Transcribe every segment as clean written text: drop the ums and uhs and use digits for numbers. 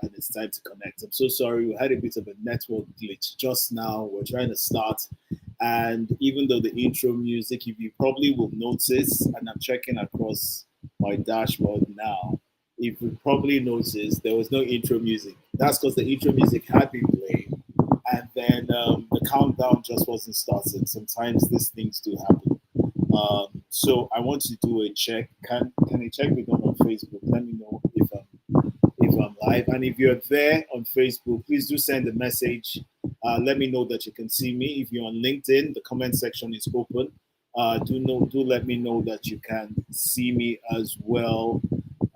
and it's time to connect. I'm so sorry, we had a bit of a network glitch just now. We're trying to start, and even though the intro music, if you probably will notice, and I'm checking across my dashboard now, if you probably noticed, there was no intro music. That's because the intro music had been playing, and then the countdown just wasn't starting. Sometimes these things do happen. So I want to do a check. Can a check be done on Facebook? Let me know if I'm live. And if you're there on Facebook, please do send a message. Let me know that you can see me. If you're on LinkedIn, the comment section is open. Do let me know that you can see me as well.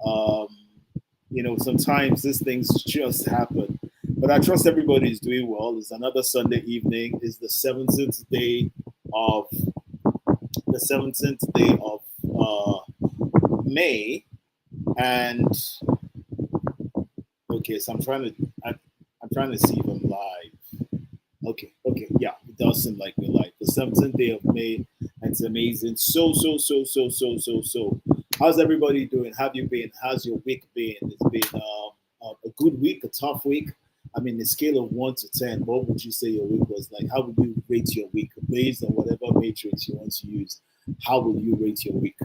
Um, sometimes these things just happen. But I trust everybody is doing well. It's another Sunday evening. It's of the 17th day of May, and okay, so I'm trying to see if I'm live. Okay, yeah, it does seem like we're live. The 17th day of May, and it's amazing. So. How's everybody doing? Have you been? How's your week been? It's been a good week, a tough week. I mean, a scale of 1 to 10, what would you say your week was like? How would you rate your week based on whatever matrix you want to use? How will you rate your week?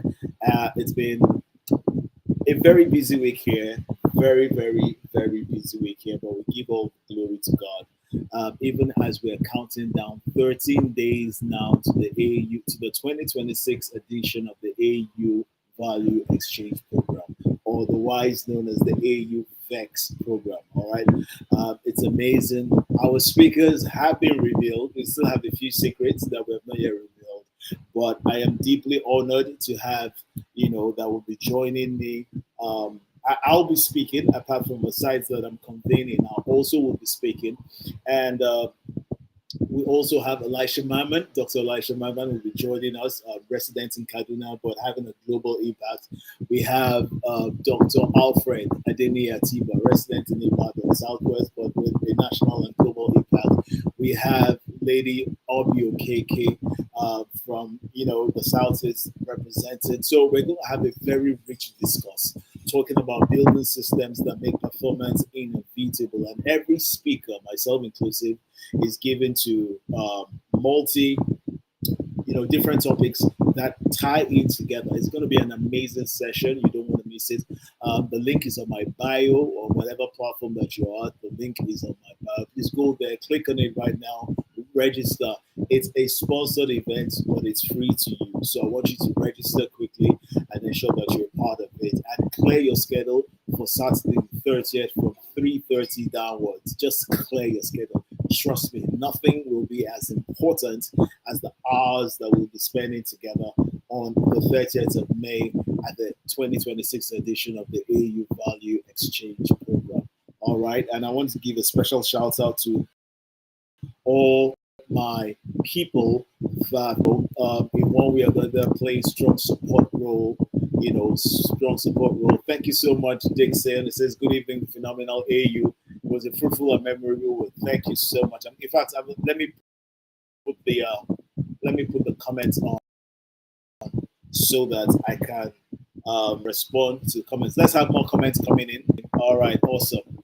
It's been a very busy week here, very, very, very busy week here, but we give all glory to God. Even as we're counting down 13 days now to the AU, to the 2026 edition of the AU Value Exchange Program, or otherwise known as the AU VEX program. All right, it's amazing. Our speakers have been revealed. We still have a few secrets that we have not yet revealed, but I am deeply honored to have, that will be joining me. I'll be speaking apart from the sites that I'm convening. I also will be speaking, and we also have Elisha Mammon. Dr. Elisha Mammon will be joining us, resident in Kaduna, but having a global impact. We have Dr. Alfred Adeni Atiba, resident in Ibadan, Southwest, but with a national and global impact. We have Lady Obio KK from, the Southeast represented. So we're going to have a very rich discourse talking about building systems that make performance inevitable. And every speaker, myself inclusive, is given to multi, different topics that tie in together. It's going to be an amazing session. You don't want to miss it. The link is on my bio or whatever platform that you're at. The link is on my bio. Please go there, click on it right now, register. It's a sponsored event, but it's free to you. So I want you to register quickly and ensure that you're part of it. And clear your schedule for Saturday the 30th from 3:30 downwards. Just clear your schedule. Trust me, nothing will be as important as the hours that we'll be spending together on the 30th of May at the 2026 edition of the AU Value Exchange Program. All right, and I want to give a special shout out to all my people that in one way or another play strong support role. Strong support role. Thank you so much, Dixon. It says, "Good evening, phenomenal AU. It was a fruitful and memorable. Thank you so much." In fact, put the let me put the comments on so that I can respond to comments. Let's have more comments coming in. All right, awesome.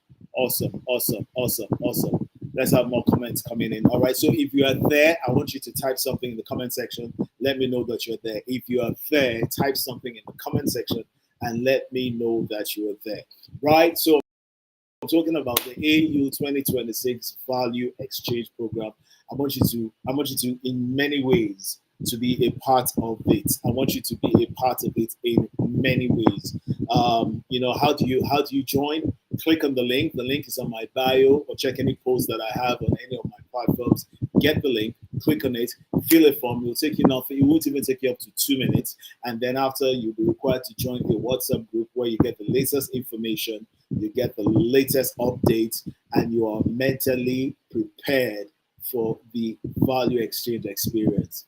Let's have more comments coming in. All right, so if you are there, I want you to type something in the comment section. Let me know that you're there. If you are there, type something in the comment section and let me know that you are there. Right, so I'm talking about the AU 2026 Value Exchange Program. I want you to, in many ways, to be a part of it. I want you to be a part of it in many ways. How do you join? Click on the link. The link is on my bio, or check any post that I have on any of my platforms. Get the link, click on it, fill a form. It will take you nothing. It won't even take you up to 2 minutes. And then after, you'll be required to join the WhatsApp group where you get the latest information, you get the latest updates, and you are mentally prepared for the value exchange experience.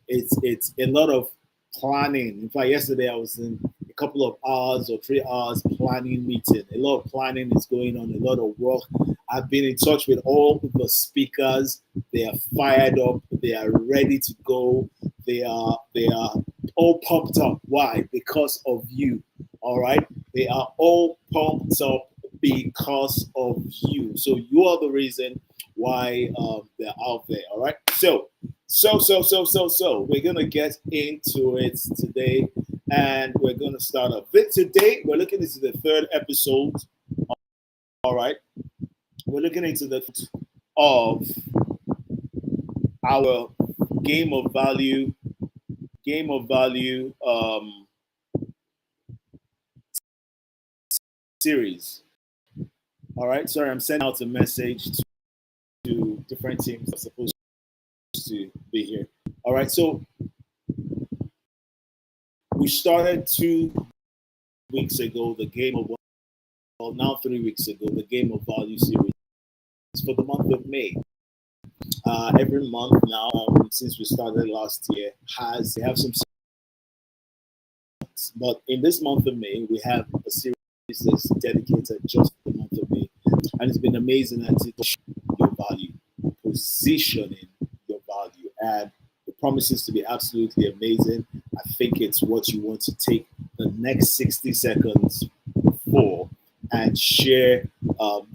It's a lot of planning. In fact, yesterday I was in a couple of hours or 3 hours planning meeting. A lot of planning is going on, a lot of work. I've been in touch with all the speakers. They are fired up. They are ready to go. They are all pumped up. Why? Because of you. All right. They are all pumped up because of you. So you are the reason why they're out there. All right. So we're gonna get into it today, and we're gonna start off. Today we're looking into the third episode. All right. We're looking into the of our game of value, game of value series. All right. Sorry, I'm sending out a message to different teams that are supposed to be here. All right. So we started 2 weeks ago the game of, well, now 3 weeks ago, the game of value series for the month of May. Every month now, since we started last year, we have some. But in this month of May, we have a series that's dedicated just for the month of May, and it's been amazing at your value, positioning your value, and it promises to be absolutely amazing. I think it's what you want to take the next 60 seconds for and share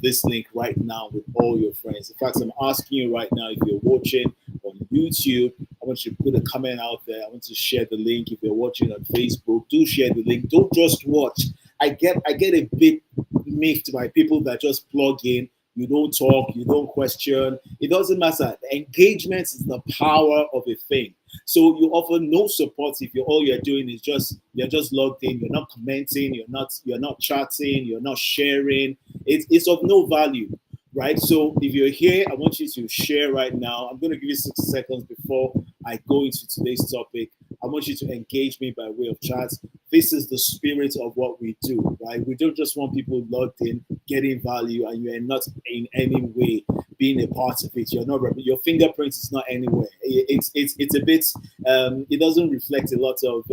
this link right now with all your friends. In fact, I'm asking you right now, if you're watching on YouTube, I want you to put a comment out there. I want to share the link. If you're watching on Facebook, do share the link. Don't just watch. I get a bit miffed by people that just plug in. You don't talk, you don't question. It doesn't matter. The engagement is the power of a thing. So you offer no support if all you're doing is you're just logged in. You're not commenting. You're not chatting. You're not sharing. It's of no value, right? So if you're here, I want you to share right now. I'm going to give you 60 seconds before I go into today's topic. I want you to engage me by way of chat. This is the spirit of what we do, right? We don't just want people logged in, getting value, and you are not in any way being a part of it. You're not. Your fingerprint is not anywhere. It's a bit. It doesn't reflect a lot of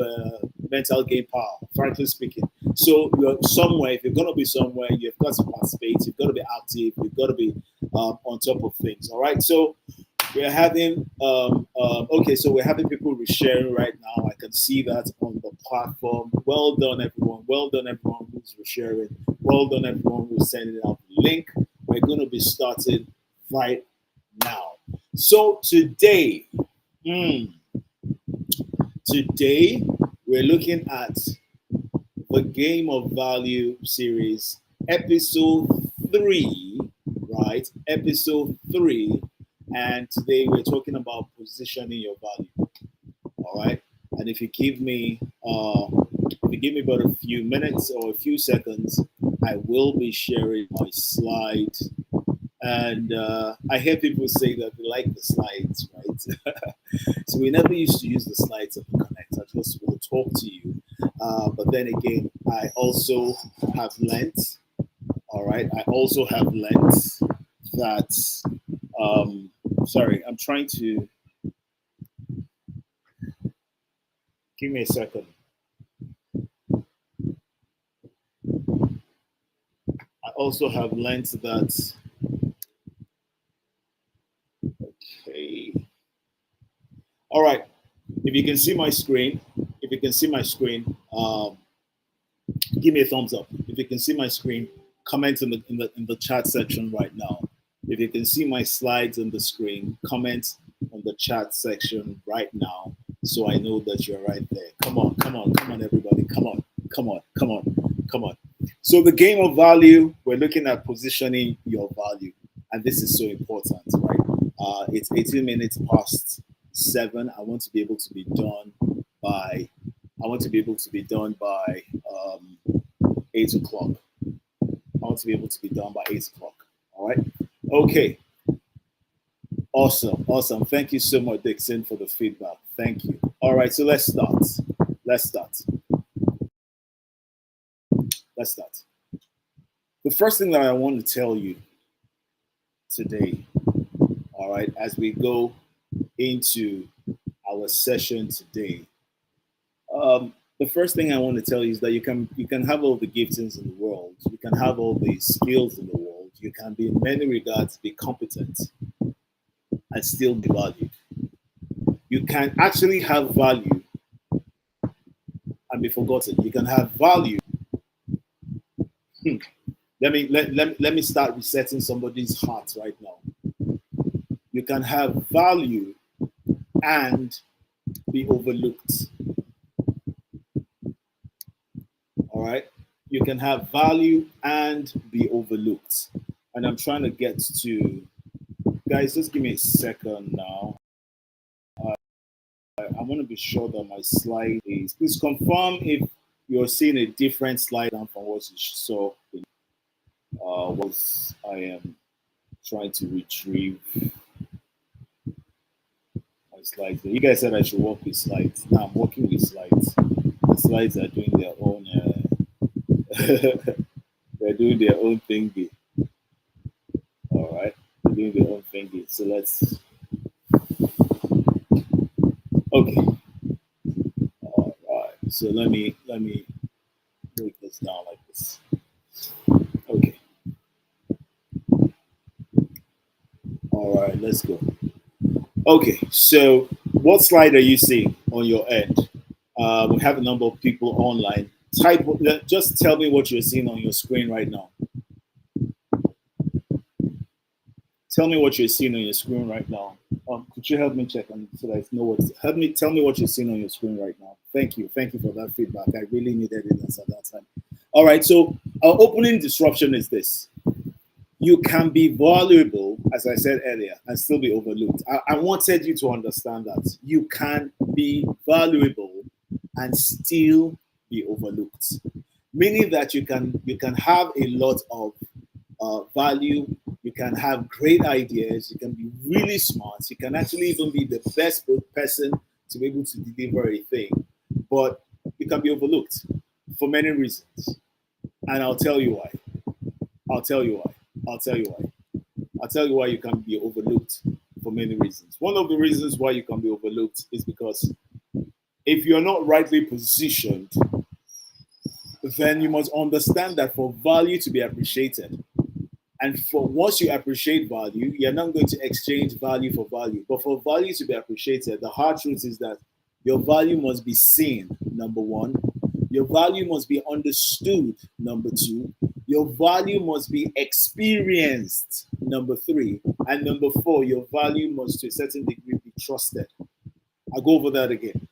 mental game power, frankly speaking. So you're somewhere. If you're gonna be somewhere, you've got to participate. You've got to be active. You've got to be on top of things. All right. So we're having okay, so we're having people resharing right now. I can see that on the platform. Well done, everyone. Well done, everyone who's resharing. Well done, everyone who's sending out the link. We're going to be starting right now. So today we're looking at the Game of Value series, episode 3, right? Episode 3. And today we're talking about positioning your value. All right. And if you give me about a few minutes or a few seconds, I will be sharing my slide. And I hear people say that they like the slides, right? So we never used to use the slides of the Connect. I just will talk to you. But then again, I also have learned. All right. I also have learned that. Sorry, I'm trying to. Give me a second. I also have learned that. Okay. All right. If you can see my screen, give me a thumbs up. If you can see my screen, comment in the chat section right now. If you can see my slides on the screen, comment on the chat section right now, so I know that you're right there. Come on, everybody. Come on. So the game of value, we're looking at positioning your value, and this is so important, right? It's 18 minutes past 7. I want to be able to be done by 8 o'clock. I want to be able to be done by 8 o'clock. All right. Okay. Awesome. Thank you so much, Dixon, for the feedback. Thank you. All right. So let's start. The first thing that I want to tell you today, all right, as we go into our session today, the first thing I want to tell you is that you can have all the giftings in the world, you can have all the skills in the world, you can be in many regards be competent and still be valued. You can actually have value and be forgotten. You can have value Let me start resetting somebody's heart right now. You can have value and be overlooked. All right. You can have value and be overlooked. And I'm trying to get to, guys, just give me a second now. I want to be sure that my slide is, please confirm if you're seeing a different slide than from what you saw. Was I am trying to retrieve my slides. You guys said I should work with slides. Now I'm working with slides. The slides are doing their own. They're doing their own thingy. All right, they're doing their own thingy. So let's. Okay. All right. So let me break this down like this. Okay. All right. Let's go. Okay. So what slide are you seeing on your end? We have a number of people online. Just tell me what you're seeing on your screen right now. Tell me what you're seeing on your screen right now. Could you help me check on so that I know what? Tell me what you're seeing on your screen right now. Thank you for that feedback. I really needed it at that time. All right, so our opening disruption is this: you can be valuable, as I said earlier, and still be overlooked. I wanted you to understand that you can be valuable and still be overlooked, meaning that you can have a lot of value. You can have great ideas. You can be really smart. You can actually even be the best person to be able to deliver a thing, but you can be overlooked for many reasons. And I'll tell you why. I'll tell you why. I'll tell you why. I'll tell you why you can be overlooked for many reasons. One of the reasons why you can be overlooked is because if you're not rightly positioned, then you must understand that for value to be appreciated, and for once you appreciate value, you're not going to exchange value for value. But for value to be appreciated, the hard truth is that your value must be seen, number one. Your value must be understood, number two. Your value must be experienced, number three. And number four, your value must to a certain degree be trusted. I'll go over that again.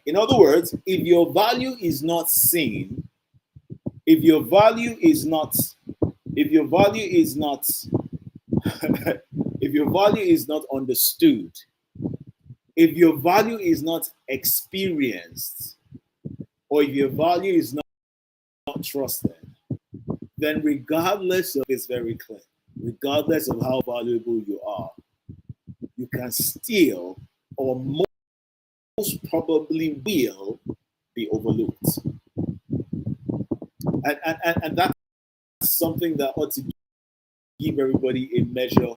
In other words, if your value is not seen, if your value is not if your value is not if your value is not understood, if your value is not experienced, or if your value is not trusted, then regardless of, it's very clear, regardless of how valuable you are, you can still, or most probably will, be overlooked. And that's something that ought to give everybody a measure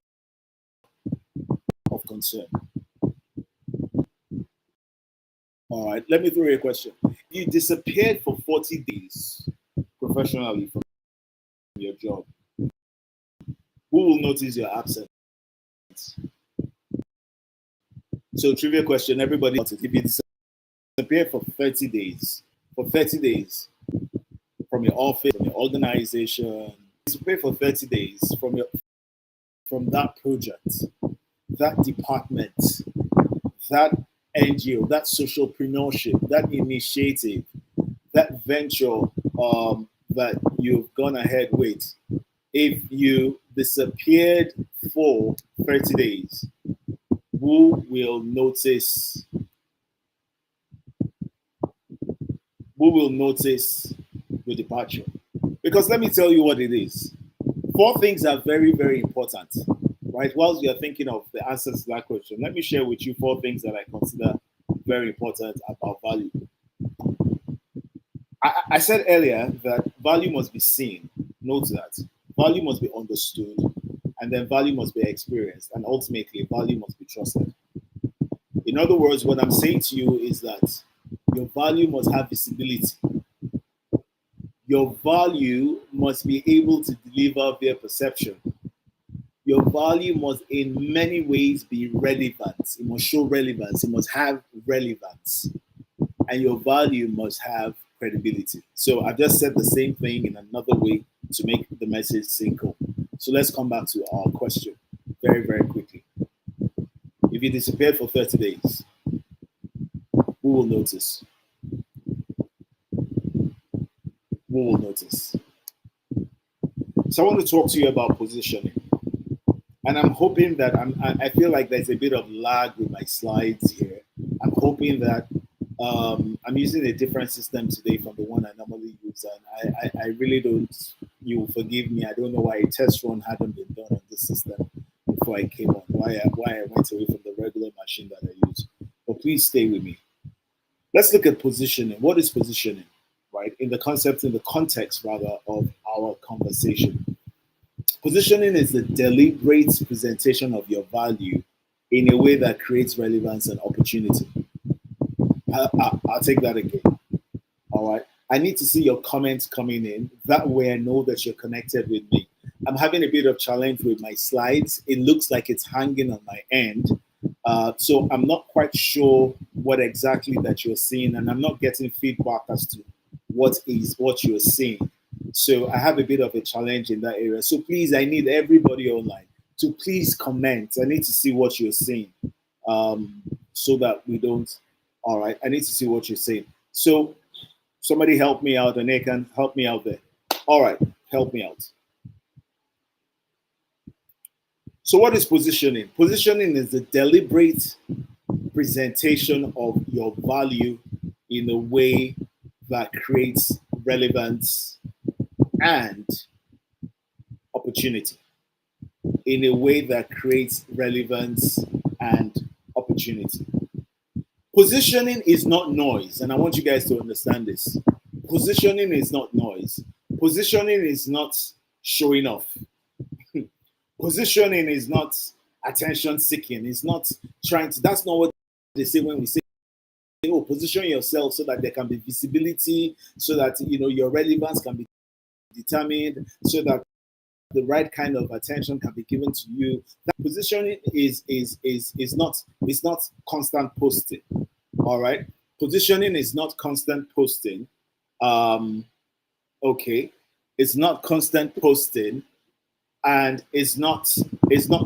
of concern. All right, let me throw you a question. You disappeared for 40 days professionally from your job. Who will notice your absence? So, trivia question, everybody, if you disappeared for 30 days, from your office, from your organization, disappear for 30 days from that project, that department, that NGO, that socialpreneurship, that initiative, that venture that you've gone ahead with. If you disappeared for 30 days, who will notice? Who will notice your departure? Because let me tell you what it is. 4 things are very, very important, right? Whilst you're thinking of the answers to that question, let me share with you 4 things that I consider very important about value. I said earlier that value must be seen. Note that. Value must be understood, and then value must be experienced, and ultimately, value must be trusted. In other words, what I'm saying to you is that your value must have visibility. Your value must be able to deliver via perception. Your value must in many ways be relevant. It must show relevance. It must have relevance. And your value must have credibility. So I've just said the same thing in another way to make the message sink home. So let's come back to our question very, very quickly. If you disappeared for 30 days, who will notice? Who will notice? So I want to talk to you about positioning. And I'm hoping that I feel like there's a bit of lag with my slides here. I'm hoping that I'm using a different system today from the one I normally use. And I really don't, you will forgive me, I don't know why a test run hadn't been done on this system before I came on, why I went away from the regular machine that I use. But please stay with me. Let's look at positioning. What is positioning, right? In the concept, in the context rather, of our conversation. Positioning is the deliberate presentation of your value in a way that creates relevance and opportunity. I'll take that again. All right. I need to see your comments coming in. That way I know that you're connected with me. I'm having a bit of challenge with my slides. It looks like it's hanging on my end. So I'm not quite sure what exactly that you're seeing, and I'm not getting feedback as to what you're seeing. So I have a bit of a challenge in that area. So please, I need everybody online to please comment. I need to see what you're seeing, so that we don't. All right, I need to see what you're saying. So somebody help me out, and they can help me out there. All right, help me out. So what is positioning? Positioning is the deliberate presentation of your value in a way that creates relevance and opportunity. In a way that creates relevance and opportunity. Positioning is not noise, and I want you guys to understand this. Positioning is not noise. Positioning is not showing off. Positioning is not attention seeking. It's not trying to, that's not what they say when we say, oh, position yourself so that there can be visibility, so that your relevance can be determined, so that the right kind of attention can be given to you. That positioning is not constant posting. All right. Positioning is not constant posting. Okay. It's not constant posting. And it's not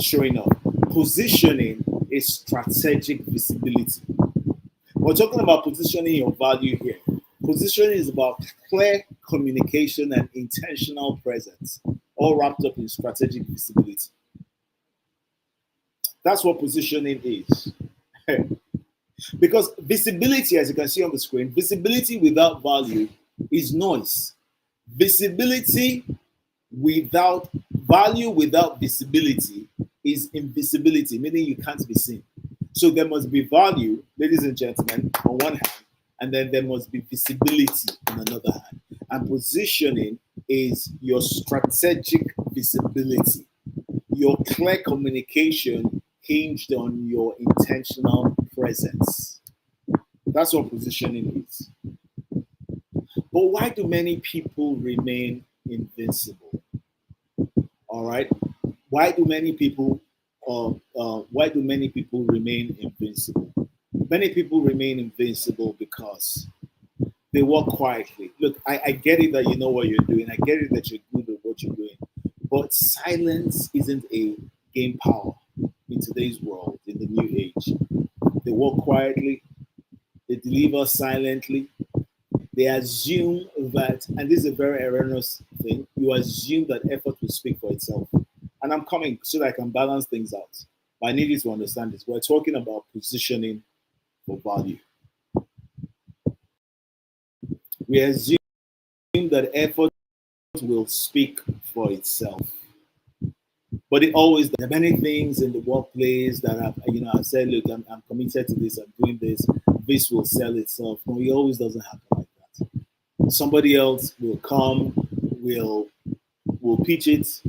showing up. Positioning is strategic visibility. We're talking about positioning your value here. Positioning is about clear communication and intentional presence, all wrapped up in strategic visibility. That's what positioning is. Because visibility, as you can see on the screen, visibility without value is noise. Visibility without value, without visibility, is invisibility, meaning you can't be seen. So there must be value, ladies and gentlemen, on one hand, and then there must be visibility on another hand. And positioning is your strategic visibility, your clear communication hinged on your intentional presence. That's what positioning is. But why do many people remain invincible? All right. Why do many people remain invincible? Many people remain invincible because they work quietly. Look, I get it that you know what you're doing. I get it that you're good at what you're doing. But silence isn't a game power in today's world, in the new age. They work quietly. They deliver silently. They assume that, and this is a very erroneous thing, you assume that effort will speak for itself. And I'm coming so that I can balance things out. But I need you to understand this. We're talking about positioning for value. We assume that effort will speak for itself. But it always, there are many things in the workplace that I've said, look, I'm committed to this, I'm doing this, this will sell itself. No, it always doesn't happen like that. Somebody else will come, will pitch it.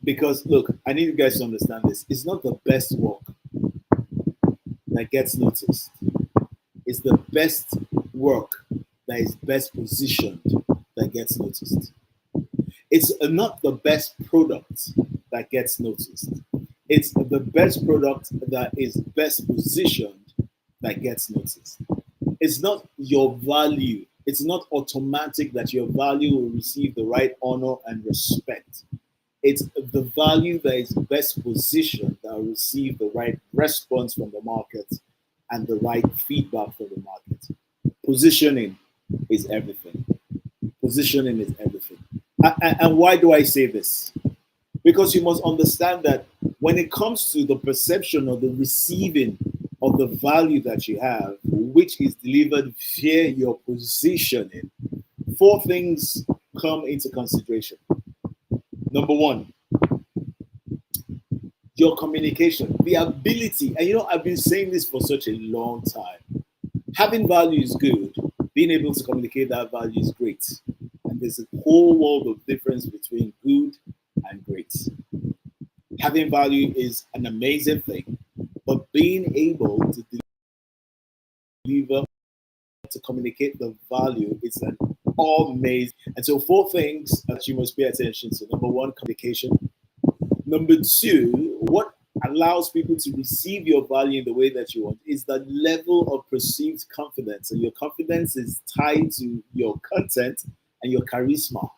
Because look, I need you guys to understand this. It's not the best work that gets noticed. It's the best work that is best positioned that gets noticed. It's not the best product that gets noticed. It's the best product that is best positioned that gets noticed. It's not your value. It's not automatic that your value will receive the right honor and respect. It's the value that is best positioned that will receive the right response from the market and the right feedback from the market. Positioning is everything. Positioning is everything. And why do I say this? Because you must understand that when it comes to the perception or the receiving of the value that you have, which is delivered via your positioning, four things come into consideration. Number one, your communication, the ability, and I've been saying this for such a long time. Having value is good, being able to communicate that value is great. And there's a whole world of difference between good and great. Having value is an amazing thing, but being able to deliver, to communicate the value is an amazing. And so, four things that you must pay attention to. Number one, communication. Number two, what allows people to receive your value in the way that you want is the level of perceived confidence. And your confidence is tied to your content and your charisma,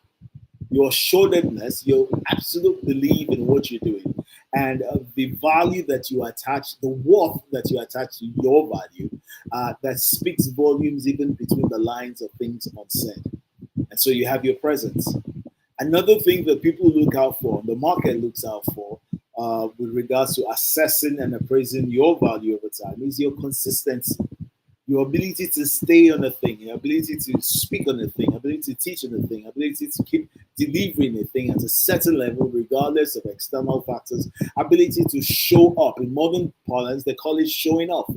your assuredness, your absolute belief in what you're doing, and the value that you attach, the worth that you attach to your value, that speaks volumes even between the lines of things unsaid. And so you have your presence. Another thing that people look out for, the market looks out for, with regards to assessing and appraising your value over time, is your consistency, your ability to stay on a thing, your ability to speak on a thing, ability to teach on a thing, ability to keep delivering a thing at a certain level, regardless of external factors, ability to show up. In modern parlance, they call it showing up,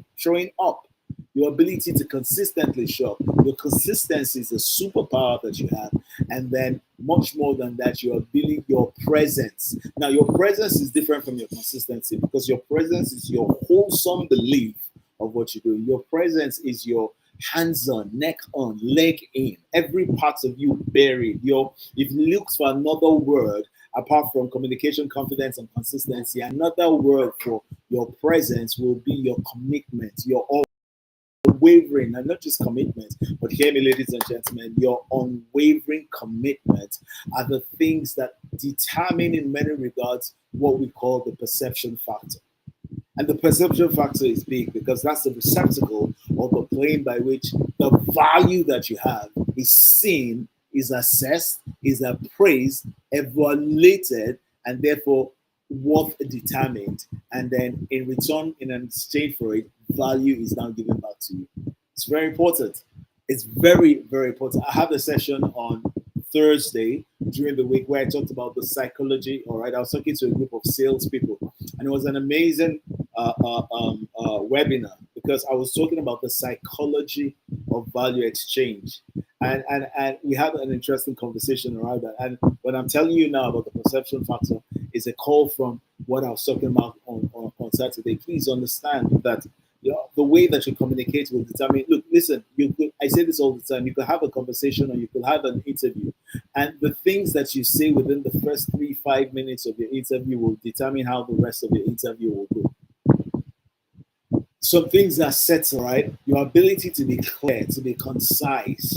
your ability to consistently show up. Your consistency is a superpower that you have. And then much more than that, your ability, your presence. Now, your presence is different from your consistency because your presence is your wholesome belief of what you do. Your presence is your hands on, neck on, leg in, every part of you buried. If you look for another word apart from communication, confidence, and consistency, another word for your presence will be your commitment, your unwavering, and not just commitment, but hear me, ladies and gentlemen, your unwavering commitment are the things that determine, in many regards, what we call the perception factor. And the perception factor is big because that's the receptacle or the plane by which the value that you have is seen, is assessed, is appraised, evaluated, and therefore worth determined. And then in return, in an exchange for it, value is now given back to you. It's very important. It's very, very important. I have a session on Thursday during the week where I talked about the psychology. All right, I was talking to a group of salespeople, and it was an amazing webinar because I was talking about the psychology of value exchange, and we had an interesting conversation around that. And what I'm telling you now about the perception factor is a call from what I was talking about on Saturday. Please understand that the way that you communicate will determine. Look, listen. I say this all the time. You could have a conversation or you could have an interview, and the things that you say within the first 3-5 minutes of your interview will determine how the rest of your interview will go. Some things are set, right? Your ability to be clear, to be concise,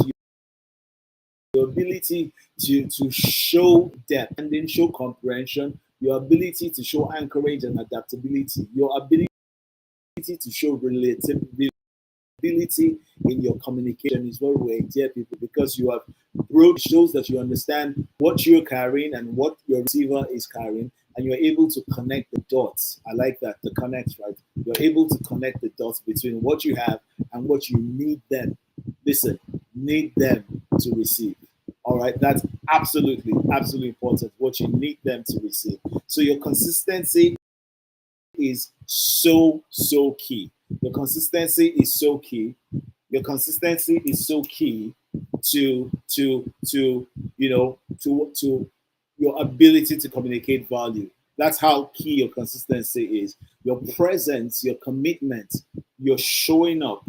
your ability to show depth and then show comprehension, your ability to show anchorage and adaptability, your ability to show relatability in your communication is what we endear people, because you have broad shows that you understand what you're carrying and what your receiver is carrying, and you're able to connect the dots. I like that, the connect, right? You're able to connect the dots between what you have and what you need them. Listen, need them to receive. All right, that's absolutely important. What you need them to receive. So your consistency is so key. Your consistency is so key. Your consistency is so key to your ability to communicate value. That's how key your consistency is. Your presence, your commitment, your showing up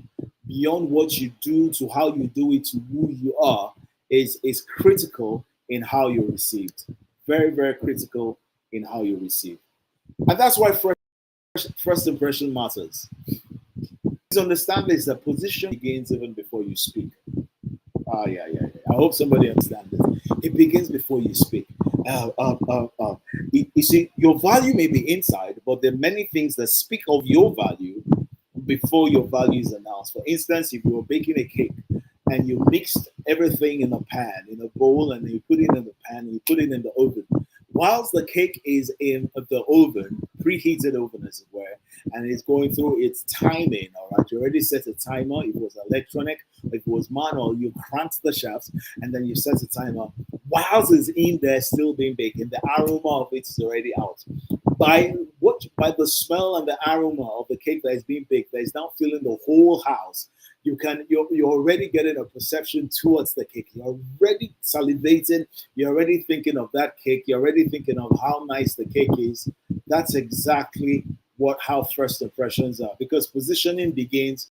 beyond what you do to how you do it to who you are is critical in how you're received. Very, very critical in how you receive. And that's why first impression matters. Please understand this, that position begins even before you speak. Yeah, yeah, yeah. I hope somebody understands this. It begins before you speak. Uh, uh, uh, uh. You see, your value may be inside, but there are many things that speak of your value before your value is announced. For instance, if you're baking a cake and you mixed everything in a pan, in a bowl, and you put it in the pan, and you put it in the oven. Whilst the cake is in the oven, preheated oven as it were, and it's going through its timing, all right, you already set a timer. If it was electronic, if it was manual, you cranked the shafts and then you set a timer. Whilst it's in there still being baked, and the aroma of it is already out. By the smell and the aroma of the cake that is being baked, that is now filling the whole house, you're already getting a perception towards the cake. You're already salivating. You're already thinking of that cake. You're already thinking of how nice the cake is. That's exactly what how first impressions are, because positioning begins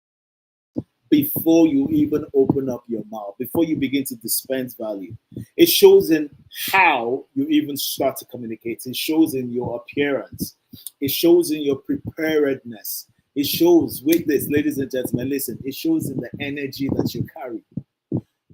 before you even open up your mouth, before you begin to dispense value. It shows in how you even start to communicate. It shows in your appearance. It shows in your preparedness. It shows with this, ladies and gentlemen, listen, it shows in the energy that you carry.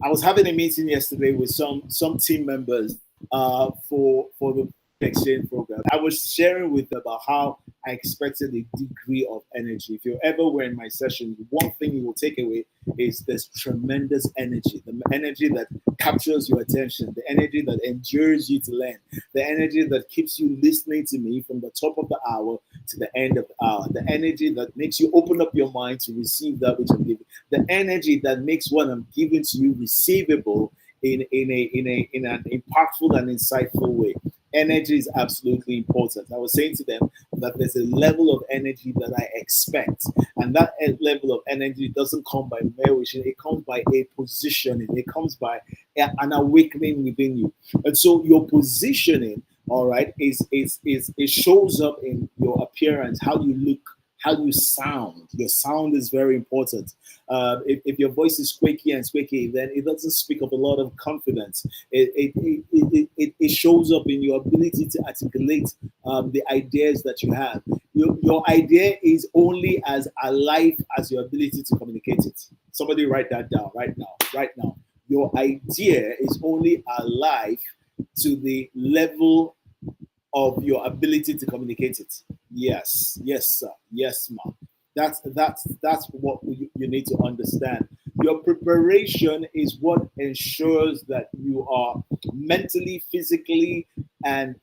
I was having a meeting yesterday with some team members for the exchange program. I was sharing with them about how I expected a degree of energy. If you ever were in my session, one thing you will take away is this tremendous energy, the energy that captures your attention, the energy that endures you to learn, the energy that keeps you listening to me from the top of the hour to the end of the hour, the energy that makes you open up your mind to receive that which I'm giving, the energy that makes what I'm giving to you receivable in an impactful and insightful way. Energy is absolutely important. I was saying to them that there's a level of energy that I expect, and that level of energy doesn't come by mere wishing. It comes by a positioning. It comes by an awakening within you, and so your positioning, all right, is it shows up in your appearance, how you look, how you sound. Your sound is very important. If your voice is squeaky and squeaky, then it doesn't speak of a lot of confidence. It shows up in your ability to articulate the ideas that you have. Your idea is only as alive as your ability to communicate it. Somebody write that down right now. Right now. Your idea is only alive to the level of your ability to communicate it. Yes, yes, sir. Yes, ma'am. That's what you need to understand. Your preparation is what ensures that you are mentally, physically, and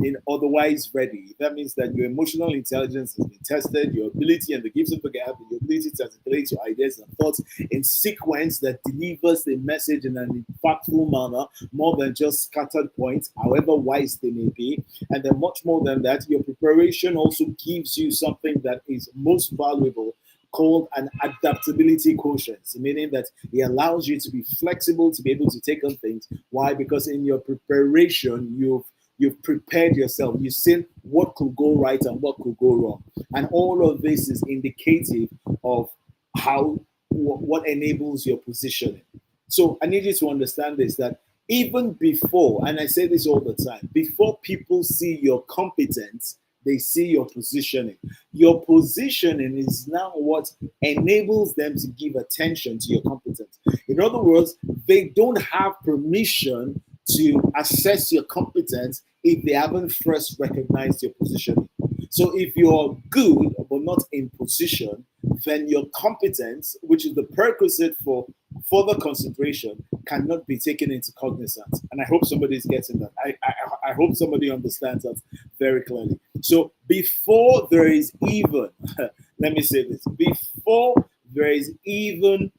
in otherwise ready. That means that your emotional intelligence has been tested, your ability and the gifts of the gap, your ability to articulate your ideas and thoughts in sequence that delivers the message in an impactful manner, more than just scattered points, however wise they may be. And then much more than that, your preparation also gives you something that is most valuable, called an adaptability quotient, meaning that it allows you to be flexible, to be able to take on things. Why? Because in your preparation, you've prepared yourself. You've seen what could go right and what could go wrong, and all of this is indicative of how what enables your positioning. So I need you to understand this, that even before, and I say this all the time, before people see your competence, they see your positioning. Your positioning is now what enables them to give attention to your competence. In other words, they don't have permission to assess your competence if they haven't first recognized your positioning. So if you're good but not in position, then your competence, which is the prerequisite for further consideration, cannot be taken into cognizance. And I hope somebody is getting that. I hope somebody understands that very clearly. So before there is even, let me say this, before there is even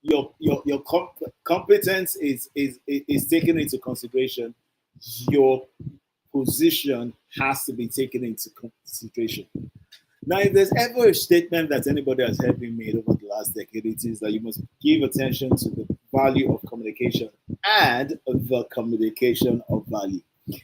your competence is taken into consideration, your position has to be taken into consideration. Now, if there's ever a statement that anybody has heard me made over the last decade, it is that you must give attention to the value of communication and the communication of value.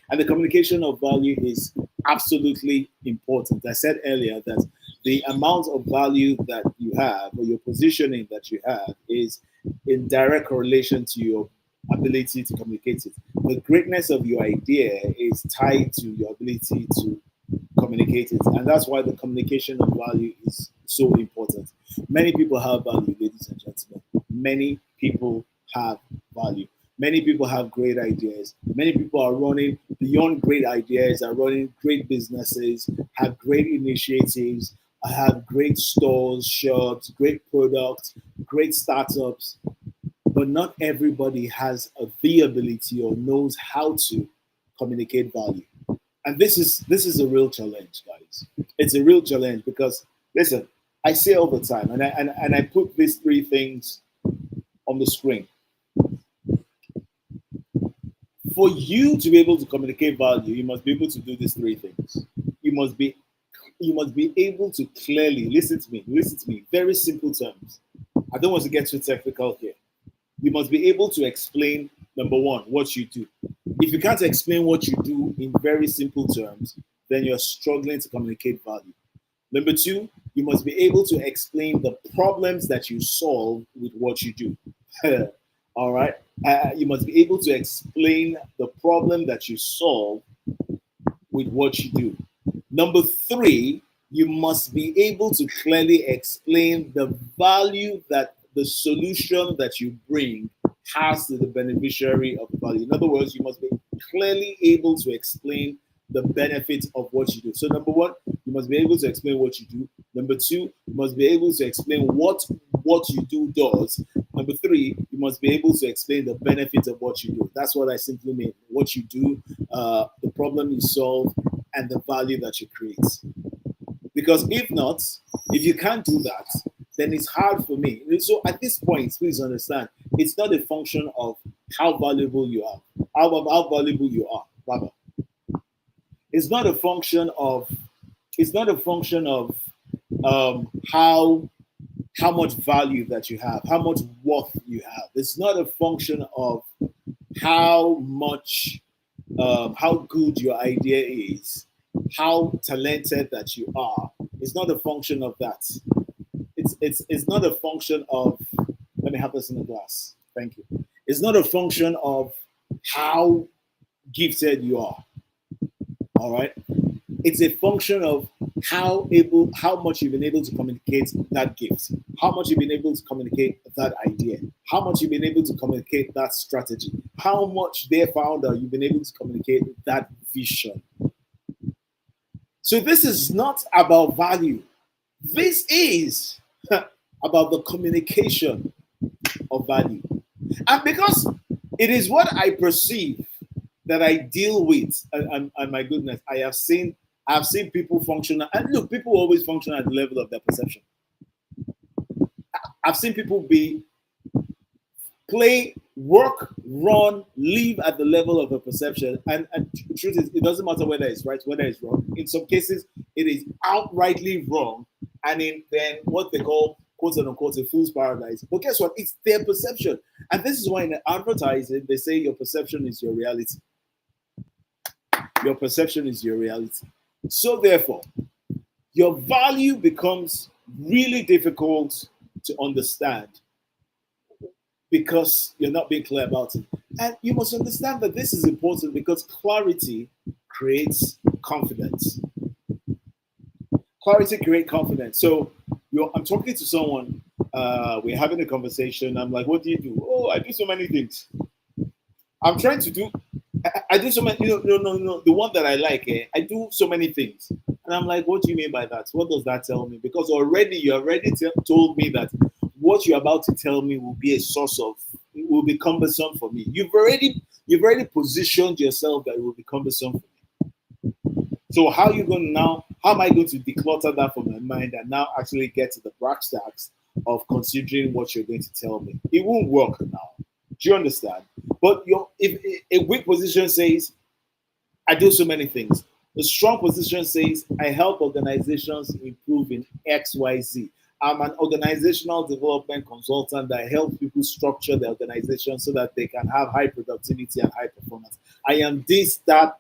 And the communication of value is absolutely important. I said earlier that the amount of value that you have, or your positioning that you have, is in direct correlation to your ability to communicate it. The greatness of your idea is tied to your ability to communicate it. And that's why the communication of value is so important. Many people have value, ladies and gentlemen. Many people have value. Many people have great ideas. Many people are running beyond great ideas, are running great businesses, have great initiatives, have great stores, shops, great products, great startups. But not everybody has the ability or knows how to communicate value. And this is a real challenge, guys. It's a real challenge because listen, I say all the time, and I put these three things on the screen. For you to be able to communicate value, you must be able to do these three things. You must be you must be able to clearly listen to me, very simple terms. I don't want to get too technical here. You must be able to explain, number one, what you do. If you can't explain what you do in very simple terms, then you're struggling to communicate value. Number two, you must be able to explain the problems that you solve with what you do. All right. You must be able to explain the problem that you solve with what you do. Number three, you must be able to clearly explain the value that the solution that you bring has to the beneficiary of the value. In other words, you must be clearly able to explain the benefits of what you do. So, number one, you must be able to explain what you do. Number two, you must be able to explain what you do does. Number three, you must be able to explain the benefits of what you do. That's what I simply mean. What you do, the problem you solve, and the value that you create. Because if not, if you can't do that, then it's hard for me. So at this point, please understand, it's not a function of how valuable you are, how valuable you are, rather. It's not a function of how much value that you have, how much worth you have. It's not a function of how much how good your idea is, how talented that you are. It's not a function of that. It's not a function of, let me have this in the glass. Thank you. It's not a function of how gifted you are. All right. It's a function of how much you've been able to communicate that gift, how much you've been able to communicate that idea, how much you've been able to communicate that strategy, how much their founder you've been able to communicate that vision. So this is not about value. This is about the communication of value. And because it is what I perceive that I deal with, and my goodness, I've seen people function, and look, people always function at the level of their perception. I've seen people play, work, run, live at the level of a perception. And the truth is, it doesn't matter whether it's right, whether it's wrong. In some cases, it is outrightly wrong. And in then what they call, quote unquote, a fool's paradise. But guess what? It's their perception. And this is why in advertising, they say your perception is your reality. Your perception is your reality. So therefore, your value becomes really difficult to understand because you're not being clear about it. And you must understand that this is important because clarity creates confidence. Clarity creates confidence. So I'm talking to someone, we're having a conversation. I'm like, what do you do? Oh, I do so many things. I'm trying to do, I do so many, no, the one that I like, I do so many things. And I'm like, what do you mean by that? What does that tell me? Because you already told me that what you're about to tell me will be a source of, it will be cumbersome for me. You've already positioned yourself that it will be cumbersome for me. So how am I going to declutter that from my mind and now actually get to the brass tacks of considering what you're going to tell me? It won't work now. Do you understand? But if a weak position says, I do so many things. The strong position says, I help organizations improve in XYZ. I'm an organizational development consultant that helps people structure their organization so that they can have high productivity and high performance. I am this, that.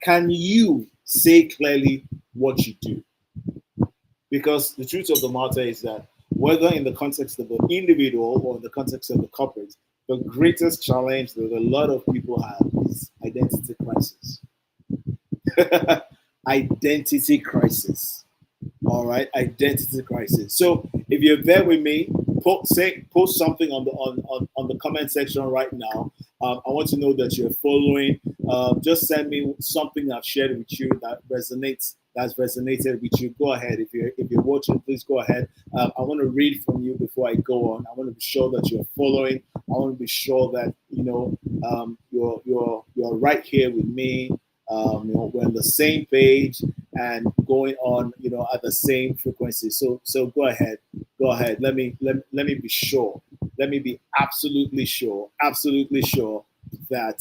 Can you say clearly what you do? Because the truth of the matter is that whether in the context of the individual or in the context of the corporate, the greatest challenge that a lot of people have is identity crisis. Identity crisis. All right, identity crisis. So if you're there with me, post something on the comment section right now. I want to know that you're following. Just send me something I've shared with you that's resonated with you. Go ahead. If you're watching, please go ahead. I want to read from you before I go on. I want to be sure that you're following. I want to be sure that you're right here with me. We're on the same page and going on, at the same frequency. So go ahead. Let me be sure. Let me be absolutely sure that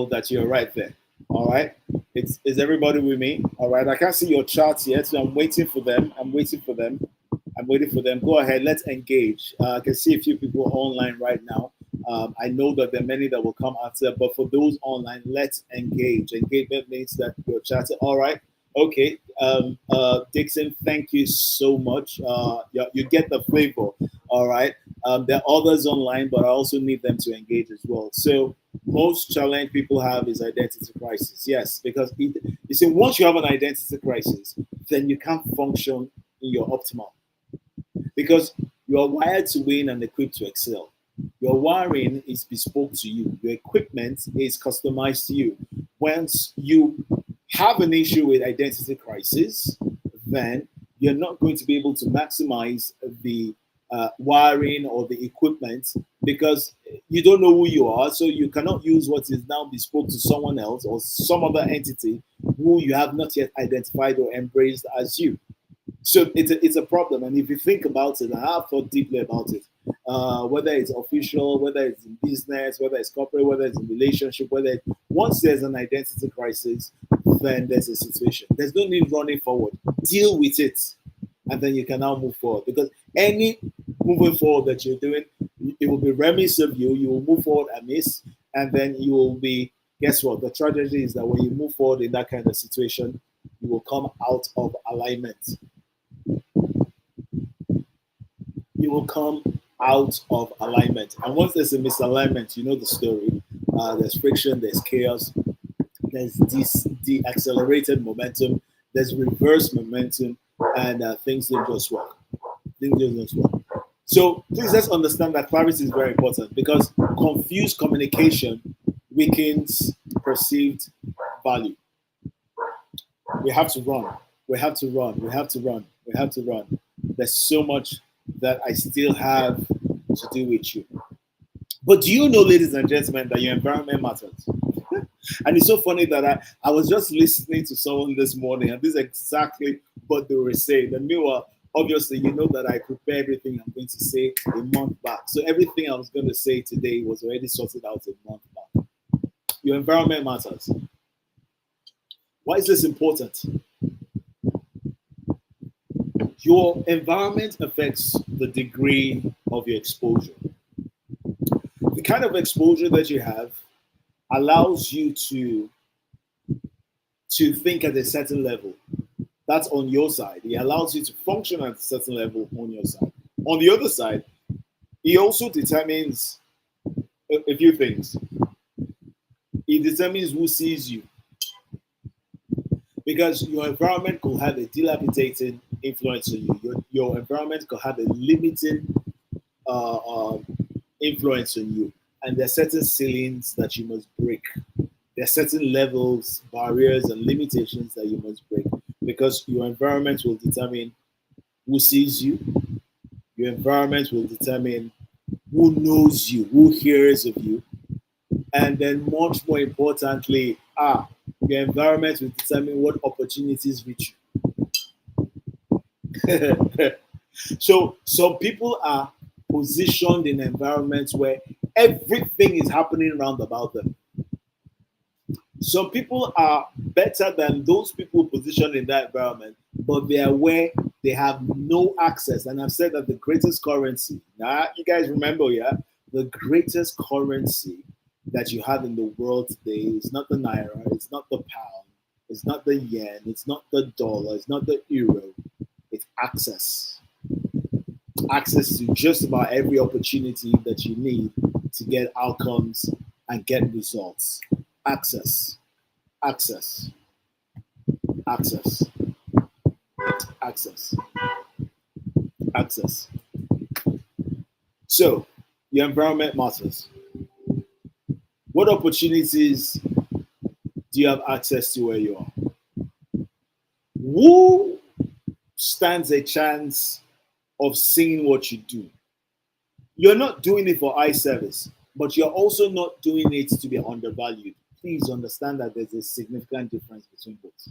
that you're right there. All right. Is everybody with me? All right. I can't see your charts yet, so I'm waiting for them. I'm waiting for them. Go ahead. Let's engage. I can see a few people online right now. I know that there are many that will come after, but for those online, let's engage. Engagement means that you're chatting. All right. Okay. Dixon, thank you so much. You get the flavor. All right. There are others online, but I also need them to engage as well. So most challenge people have is identity crisis. Yes, because you see, once you have an identity crisis, then you can't function in your optimal because you are wired to win and equipped to excel. Your wiring is bespoke to you. Your equipment is customized to you. Once you have an issue with identity crisis, then you're not going to be able to maximize the wiring or the equipment because you don't know who you are. So you cannot use what is now bespoke to someone else or some other entity who you have not yet identified or embraced as you. So it's a problem. And if you think about it, and I've thought deeply about it, whether it's official, whether it's in business, whether it's corporate, whether it's in relationship, once there's an identity crisis, then there's a situation. There's no need running forward. Deal with it, and then you can now move forward. Because any moving forward that you're doing, it will be remiss of you. You will move forward amiss, and then you will be. Guess what? The tragedy is that when you move forward in that kind of situation, you will come out of alignment. You will come out of alignment. And once there's a misalignment, you know the story. There's friction, there's chaos, there's the accelerated momentum, there's reverse momentum, and things don't just work. Things don't just work. So please let's understand that clarity is very important because confused communication weakens perceived value. We have to run. We have to run. We have to run. We have to run. There's so much that I still have to do with you. But do you know, ladies and gentlemen, that your environment matters? And it's so funny that I was just listening to someone this morning, and this is exactly what they were saying. And meanwhile, obviously, you know that I prepare everything I'm going to say a month back. So everything I was going to say today was already sorted out a month back. Your environment matters. Why is this important? Your environment affects the degree of your exposure. The kind of exposure that you have allows you to think at a certain level. That's on your side. It allows you to function at a certain level on your side. On the other side, it also determines a few things. It determines who sees you. Because your environment could have a dilapidating influence on you. Your environment could have a limiting influence on you. And there are certain ceilings that you must break. There are certain levels, barriers, and limitations that you must break. Because your environment will determine who sees you. Your environment will determine who knows you, who hears of you. And then much more importantly, your environment will determine what opportunities reach you. So some people are positioned in environments where everything is happening around about them. Some people are better than those people positioned in that environment, but they are where they have no access. And I've said that the greatest currency, you guys remember, yeah? The greatest currency that you have in the world today is not the naira, it's not the pound, it's not the yen, it's not the dollar, it's not the euro, it's access. Access to just about every opportunity that you need to get outcomes and get results. Access, access, access. access. Access. So, your environment matters. What opportunities do you have access to where you are? Who stands a chance of seeing what you do? You're not doing it for eye service, but you're also not doing it to be undervalued. Please understand that there's a significant difference between both.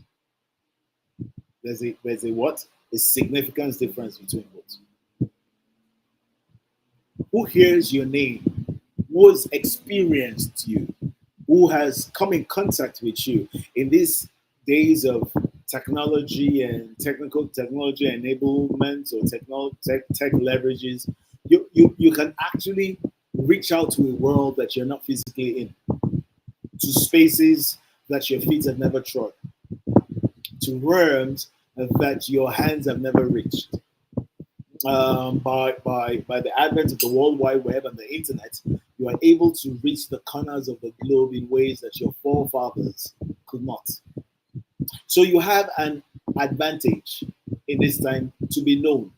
There's a what? A significant difference between both. Who hears your name? Who has experienced you? Who has come in contact with you in these days of technology and technology enablement or tech leverages? You can actually reach out to a world that you're not physically in, to spaces that your feet have never trod, to realms that your hands have never reached. By the advent of the World Wide Web and the internet, you are able to reach the corners of the globe in ways that your forefathers could not. So you have an advantage in this time to be known,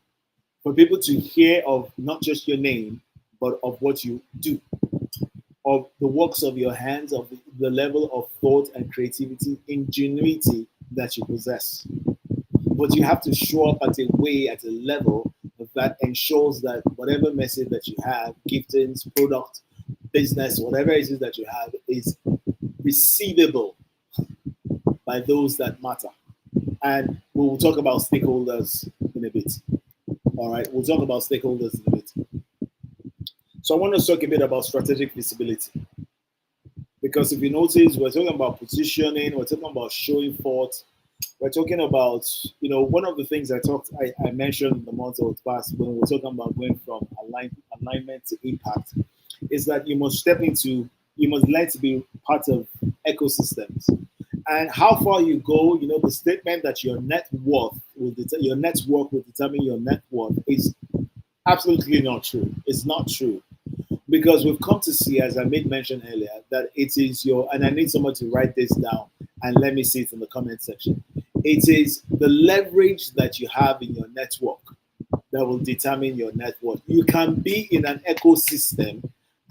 for people to hear of not just your name, but of what you do, of the works of your hands, of the level of thought and creativity, ingenuity that you possess. But you have to show up at a level that ensures that whatever message that you have, giftings, product, business, whatever it is that you have, is receivable by those that matter. And we will talk about stakeholders in a bit. All right, we'll talk about stakeholders in a bit. So I want to talk a bit about strategic visibility. Because if you notice, we're talking about positioning, we're talking about showing forth, we're talking about, one of the things I mentioned in the month of past when we're talking about going from alignment to impact, is that you must learn to be part of ecosystems. And how far you go, the statement that your net worth will determine your net worth is absolutely not true. It's not true. Because we've come to see, as I made mention earlier, that it is and I need someone to write this down and let me see it in the comment section. It is the leverage that you have in your network that will determine your net worth. You can be in an ecosystem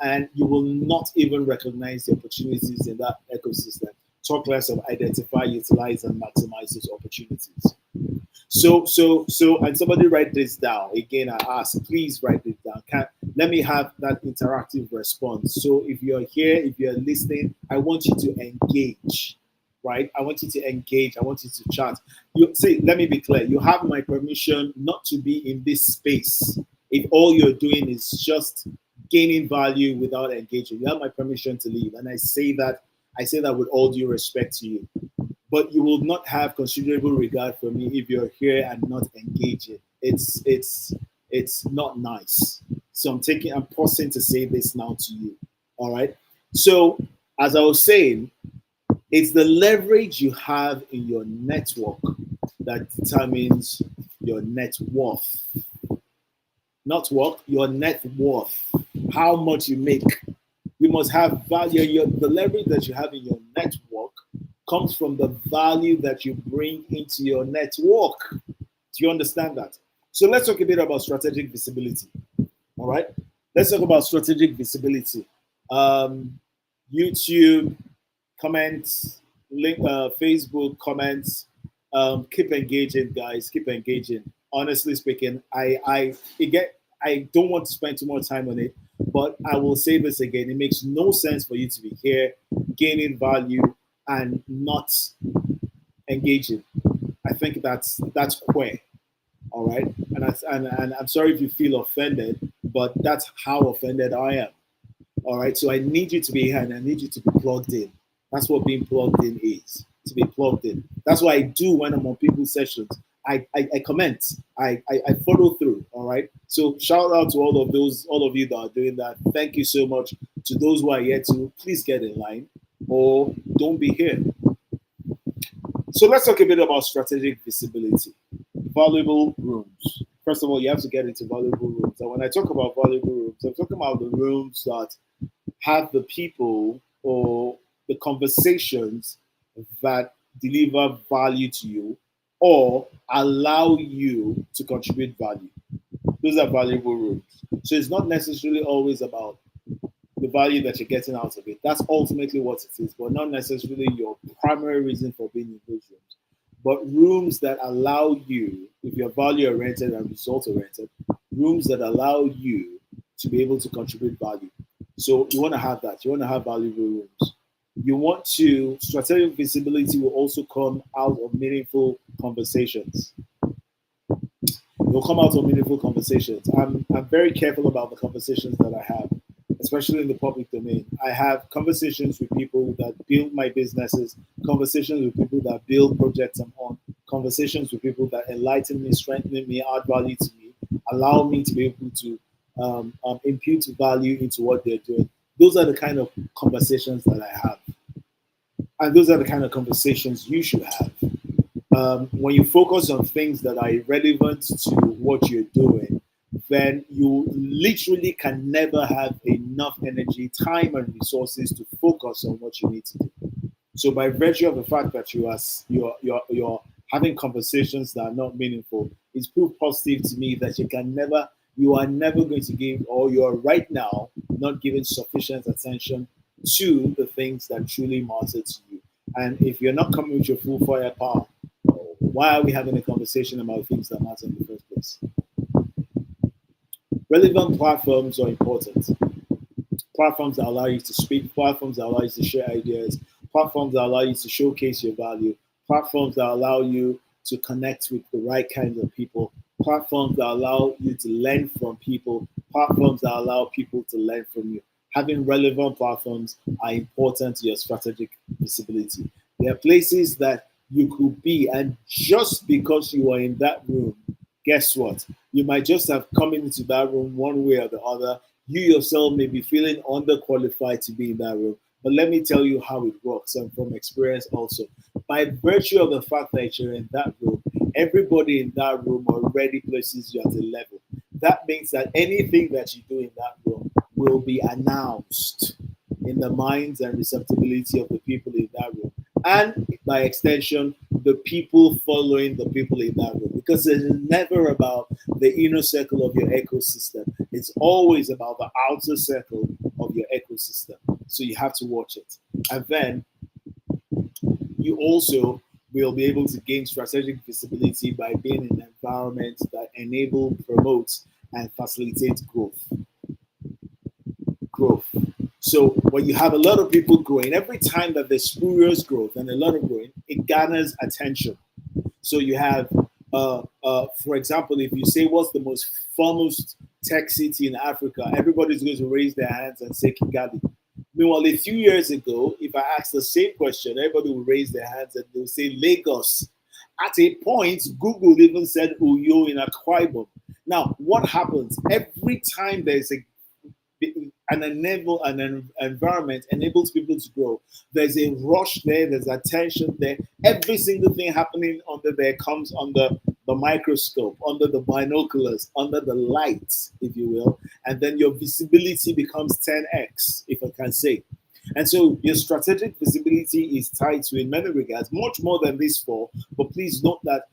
and you will not even recognize the opportunities in that ecosystem. Talk less of identify, utilize, and maximize those opportunities. So, and somebody write this down. Again, I ask, please write this down. Let me have that interactive response. So if you're here, if you're listening, I want you to engage, right? I want you to engage. I want you to chat. Let me be clear. You have my permission not to be in this space if all you're doing is just gaining value without engaging. You have my permission to leave. And I say that with all due respect to you. But you will not have considerable regard for me if you're here and not engaging. It's not nice. So I'm pausing to say this now to you. All right. So as I was saying, it's the leverage you have in your network that determines your net worth. Not work, your net worth. How much you make. You must have value. The leverage that you have in your network comes from the value that you bring into your network. Do you understand that? So let's talk a bit about strategic visibility. All right. Let's talk about strategic visibility. YouTube comments, link, Facebook comments. Keep engaging, guys. Keep engaging. Honestly speaking, I don't want to spend too much time on it, but I will say this again. It makes no sense for you to be here gaining value and not engaging. I think that's queer. All right. And I'm sorry if you feel offended, but that's how offended I am. All right. So I need you to be here and I need you to be plugged in. That's what being plugged in is, to be plugged in. That's what I do when I'm on people's sessions. I comment. I follow through. All right. So shout out to all of you that are doing that. Thank you so much. To those who are yet to, please get in line or don't be here. So let's talk a bit about strategic visibility. Valuable rooms. First of all, you have to get into valuable rooms. And when I talk about valuable rooms, I'm talking about the rooms that have the people or the conversations that deliver value to you, or allow you to contribute value. Those are valuable rooms. So it's not necessarily always about the value that you're getting out of it. That's ultimately what it is, but not necessarily your primary reason for being in those rooms. But rooms that allow you, if you're value oriented and result oriented, rooms that allow you to be able to contribute value. So you want to have that. You want to have valuable rooms. You want to, strategic visibility will also come out of meaningful conversations. It will come out of meaningful conversations. I'm very careful about the conversations that I have, especially in the public domain. I have conversations with people that build my businesses, conversations with people that build projects I'm on, conversations with people that enlighten me, strengthen me, add value to me, allow me to be able to impute value into what they're doing. Those are the kind of conversations that I have. And those are the kind of conversations you should have. When you focus on things that are relevant to what you're doing, then you literally can never have enough energy, time, and resources to focus on what you need to do. So, by virtue of the fact that you're having conversations that are not meaningful, it's proof positive to me that you are never going to give, or you are right now not giving sufficient attention to the things that truly matter to you. And if you're not coming with your full firepower, why are we having a conversation about things that matter in the first place? Relevant platforms are important. Platforms that allow you to speak, platforms that allow you to share ideas, platforms that allow you to showcase your value, platforms that allow you to connect with the right kinds of people, platforms that allow you to learn from people, platforms that allow people to learn from you. Having relevant platforms are important to your strategic visibility. There are places that you could be, and just because you are in that room, guess what? You might just have come into that room one way or the other. You yourself may be feeling underqualified to be in that room. But let me tell you how it works, and from experience also. By virtue of the fact that you're in that room, everybody in that room already places you at a level. That means that anything that you do in that room will be announced in the minds and receptibility of the people in that room. And by extension, the people following the people in that room. Because it's never about the inner circle of your ecosystem, it's always about the outer circle of your ecosystem. So you have to watch it. And then you also will be able to gain strategic visibility by being in an environment that enable, promotes, and facilitates growth. So when you have a lot of people growing, every time that there's spurious growth and a lot of growing, it garners attention. So you have, for example, if you say what's the most foremost tech city in Africa, everybody's going to raise their hands and say Kigali. Meanwhile, a few years ago, if I asked the same question, everybody would raise their hands and they would say Lagos. At a point, Google even said Uyo in Akwa Ibom. Now, what happens every time there's an environment enables people to grow? There's a rush there, there's attention there. Every single thing happening under there comes under the microscope, under the binoculars, under the lights, if you will, and then your visibility becomes 10x, if I can say. And so your strategic visibility is tied to, in many regards, much more than these four. But please note that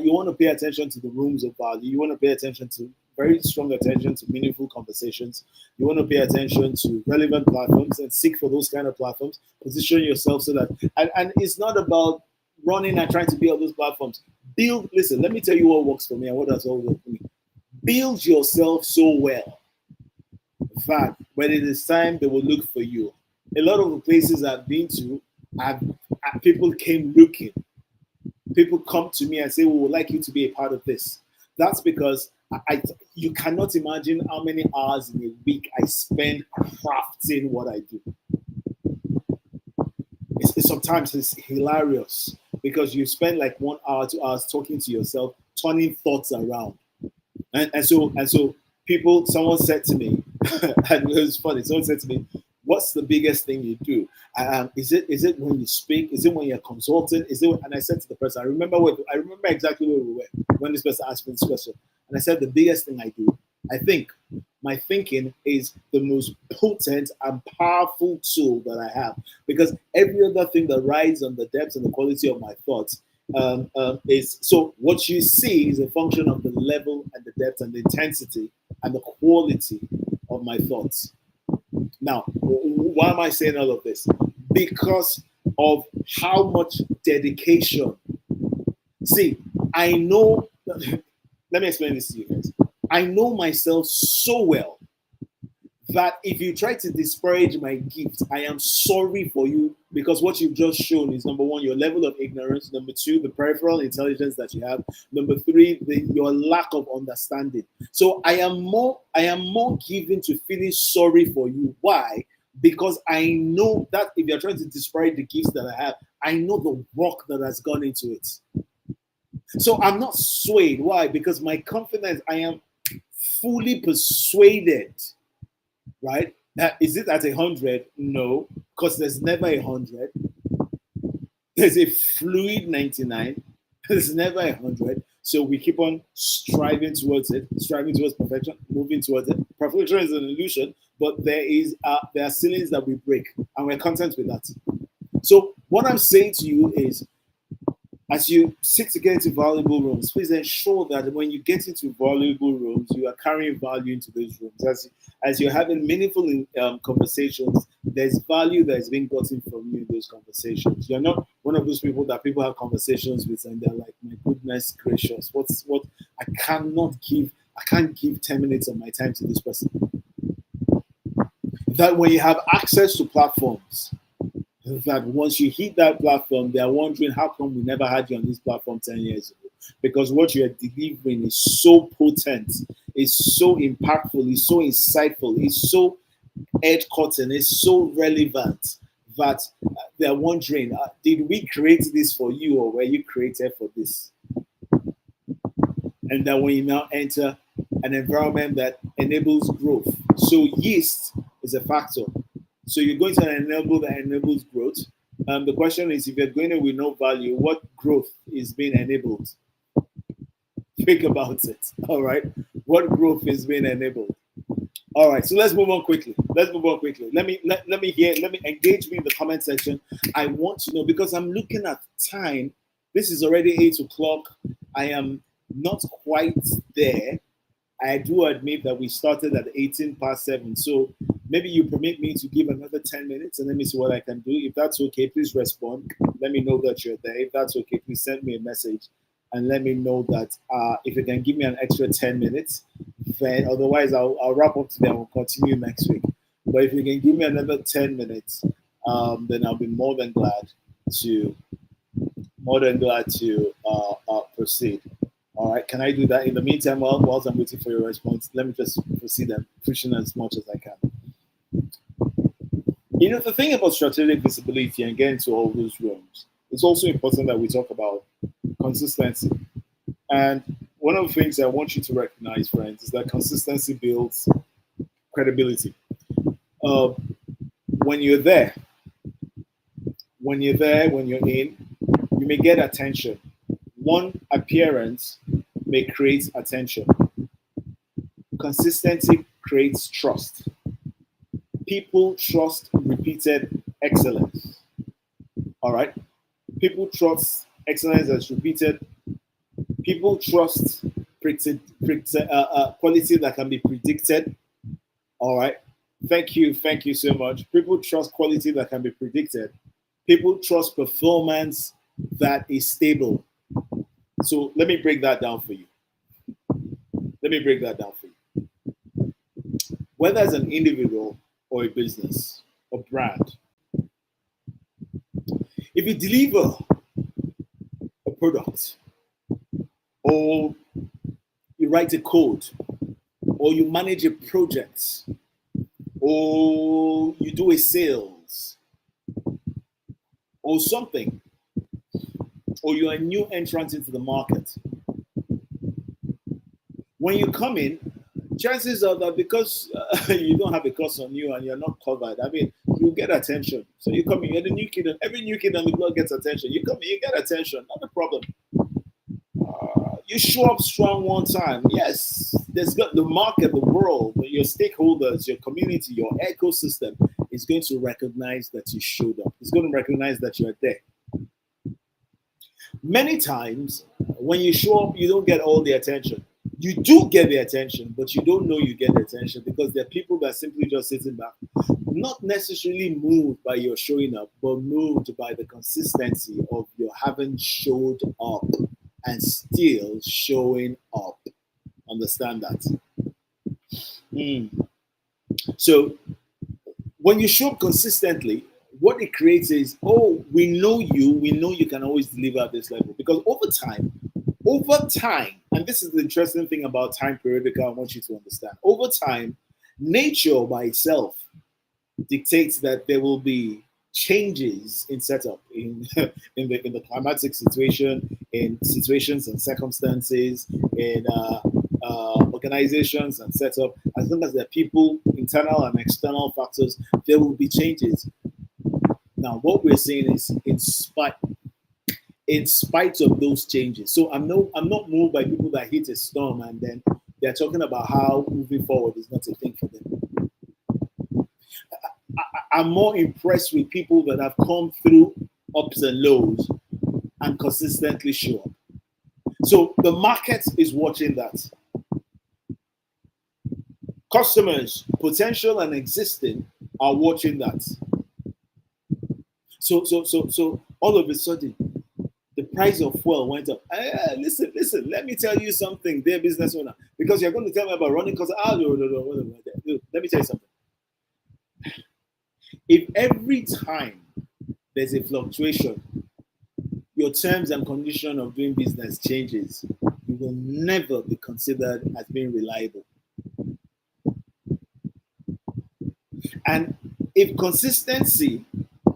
you want to pay attention to the rooms of value. You want to pay attention to very strong attention to meaningful conversations. You want to pay attention to relevant platforms and seek for those kind of platforms. Position yourself so that, and it's not about running and trying to be on those platforms. Listen, let me tell you what works for me and what does all work for me. Build yourself so well that when it is time, they will look for you. A lot of the places I've been to, people came looking. People come to me and say, "We would like you to be a part of this." That's because you cannot imagine how many hours in a week I spend crafting what I do. Sometimes it's hilarious because you spend like 1 hour, 2 hours talking to yourself, turning thoughts around. And so someone said to me, and it was funny, someone said to me, "What's the biggest thing you do? Is it when you speak? Is it when you're consulting? And I said to the person, I remember exactly where we were when this person asked me this question. And I said, the biggest thing I do, I think, my thinking is the most potent and powerful tool that I have, because every other thing that rides on the depth and the quality of my thoughts is so what you see is a function of the level and the depth and the intensity and the quality of my thoughts. Now, why am I saying all of this? Because of how much dedication. See, I know, let me explain this to you guys. I know myself so well that if you try to disparage my gift, I am sorry for you, because what you've just shown is, number one, your level of ignorance; number two, the peripheral intelligence that you have; number three, your lack of understanding. So I am more given to feeling sorry for you. Why? Because I know that if you're trying to disparage the gifts that I have, I know the work that has gone into it. So I'm not swayed. Why? Because my confidence, I am fully persuaded, right? Is it at 100? No, because there's never 100. There's a fluid 99. There's never 100. So we keep on striving towards it, striving towards perfection, moving towards it. Perfection is an illusion, but there are ceilings that we break, and we're content with that. So what I'm saying to you is, as you seek to get into valuable rooms, please ensure that when you get into valuable rooms, you are carrying value into those rooms. As you're having meaningful conversations, there's value that is being gotten from you in those conversations. You're not one of those people that people have conversations with and they're like, my goodness gracious, what I cannot give, I can't give 10 minutes of my time to this person. That when you have access to platforms, that once you hit that platform, they are wondering how come we never had you on this platform 10 years ago. Because what you are delivering is so potent, it's so impactful, it's so insightful, it's so edge cutting, it's so relevant that they're wondering, did we create this for you or were you created for this? And that when you now enter an environment that enables growth, so yeast is a factor. So you're going to enable that enables growth. The question is, if you're going to with no value, what growth is being enabled? Think about it. All right. What growth is being enabled? All right. So let's move on quickly. Let me engage me in the comment section. I want to know, because I'm looking at time. This is already 8 o'clock. I am not quite there. I do admit that we started at 18 past 7. So maybe you permit me to give another 10 minutes and let me see what I can do. If that's okay, please respond. Let me know that you're there. If that's okay, please send me a message and let me know that if you can give me an extra 10 minutes, then otherwise I'll wrap up today and we'll continue next week. But if you can give me another 10 minutes, then I'll be more than glad to proceed. All right, can I do that? In the meantime, whilst I'm waiting for your response, let me just proceed and push in as much as I can. You know, the thing about strategic visibility and getting to all those rooms, it's also important that we talk about consistency. And one of the things I want you to recognize, friends, is that consistency builds credibility. When you're there, when you're in, you may get attention. One appearance may create attention. Consistency creates trust. People trust repeated excellence. All right? People trust excellence that's repeated. People trust quality that can be predicted. All right? Thank you so much. People trust quality that can be predicted. People trust performance that is stable. So let me break that down for you. Whether as an individual or a business or brand, if you deliver a product or you write a code or you manage a project or you do a sales or something, or you're a new entrant into the market, when you come in, chances are that because you don't have a course on you and you're not covered, I mean, you get attention. So you come in, you're the new kid, and every new kid on the block gets attention. You come in, you get attention, not a problem. You show up strong one time. Yes, there's got the market, the world, your stakeholders, your community, your ecosystem is going to recognize that you showed up. It's going to recognize that you're there. Many times when you show up, you don't get all the attention. You do get the attention, but you don't know you get the attention because there are people that are simply just sitting back, not necessarily moved by your showing up, but moved by the consistency of your having showed up and still showing up. Understand that? Mm. So when you show up consistently, what it creates is, oh, we know you can always deliver at this level. Because over time, and this is the interesting thing about time periodical, I want you to understand. Over time, nature by itself dictates that there will be changes in setup in in the climatic situation, in situations and circumstances, in organizations and setup. As long as there are people, internal and external factors, there will be changes. Now, what we're saying is, in spite of those changes. So I'm not moved by people that hit a storm and then they're talking about how moving forward is not a thing for them. I'm more impressed with people that have come through ups and lows and consistently show up. So the market is watching that. Customers, potential and existing, are watching that. So all of a sudden, the price of fuel went up. Listen, let me tell you something, dear business owner, because you're going to tell me about running costs. No. Let me tell you something. If every time there's a fluctuation, your terms and condition of doing business changes, you will never be considered as being reliable. And if consistency,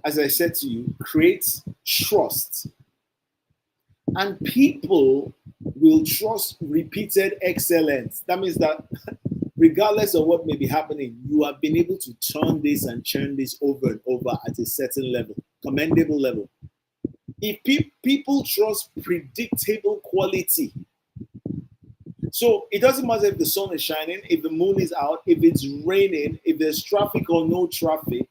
as I said to you, creates trust, and people will trust repeated excellence, that means that regardless of what may be happening, you have been able to turn this and churn this over and over at a certain level, commendable level. If people trust predictable quality, so it doesn't matter if the sun is shining, if the moon is out, if it's raining, if there's traffic or no traffic,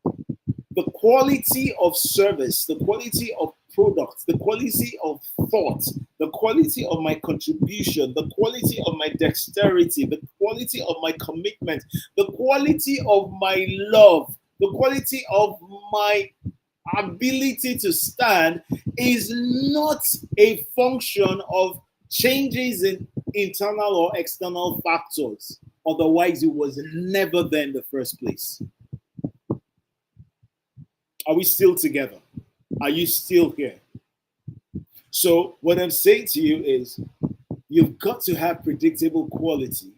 the quality of service, the quality of products, the quality of thought, the quality of my contribution, the quality of my dexterity, the quality of my commitment, the quality of my love, the quality of my ability to stand is not a function of changes in internal or external factors. Otherwise, it was never there in the first place. Are we still together? Are you still here? So, what I'm saying to you is, you've got to have predictable quality,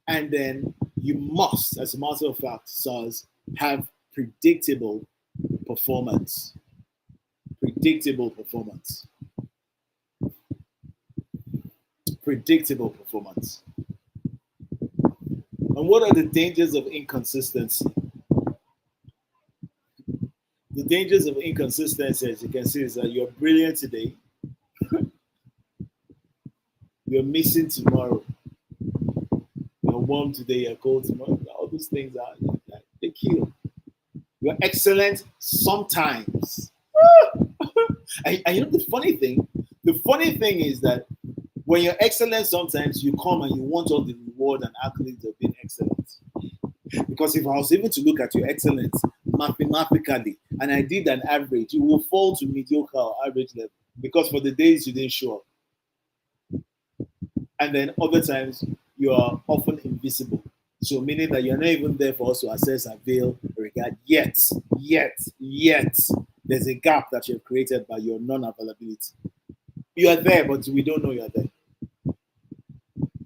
and then you must, as a matter of fact, SARS, have predictable performance. Predictable performance. Predictable performance. And what are the dangers of inconsistency? The dangers of inconsistency, as you can see, is that you're brilliant today, you're missing tomorrow, you're warm today, you're cold tomorrow. All those things they kill. You're excellent sometimes. And you know the funny thing is that when you're excellent sometimes, you come and you want all the reward and accolades of being excellent. Because if I was able to look at your excellence mathematically and I did an average, you will fall to mediocre or average level because for the days you didn't show up. And then other times you are often invisible. So meaning that you're not even there for us to assess, avail, regard yet. There's a gap that you've created by your non-availability. You are there, but we don't know you're there.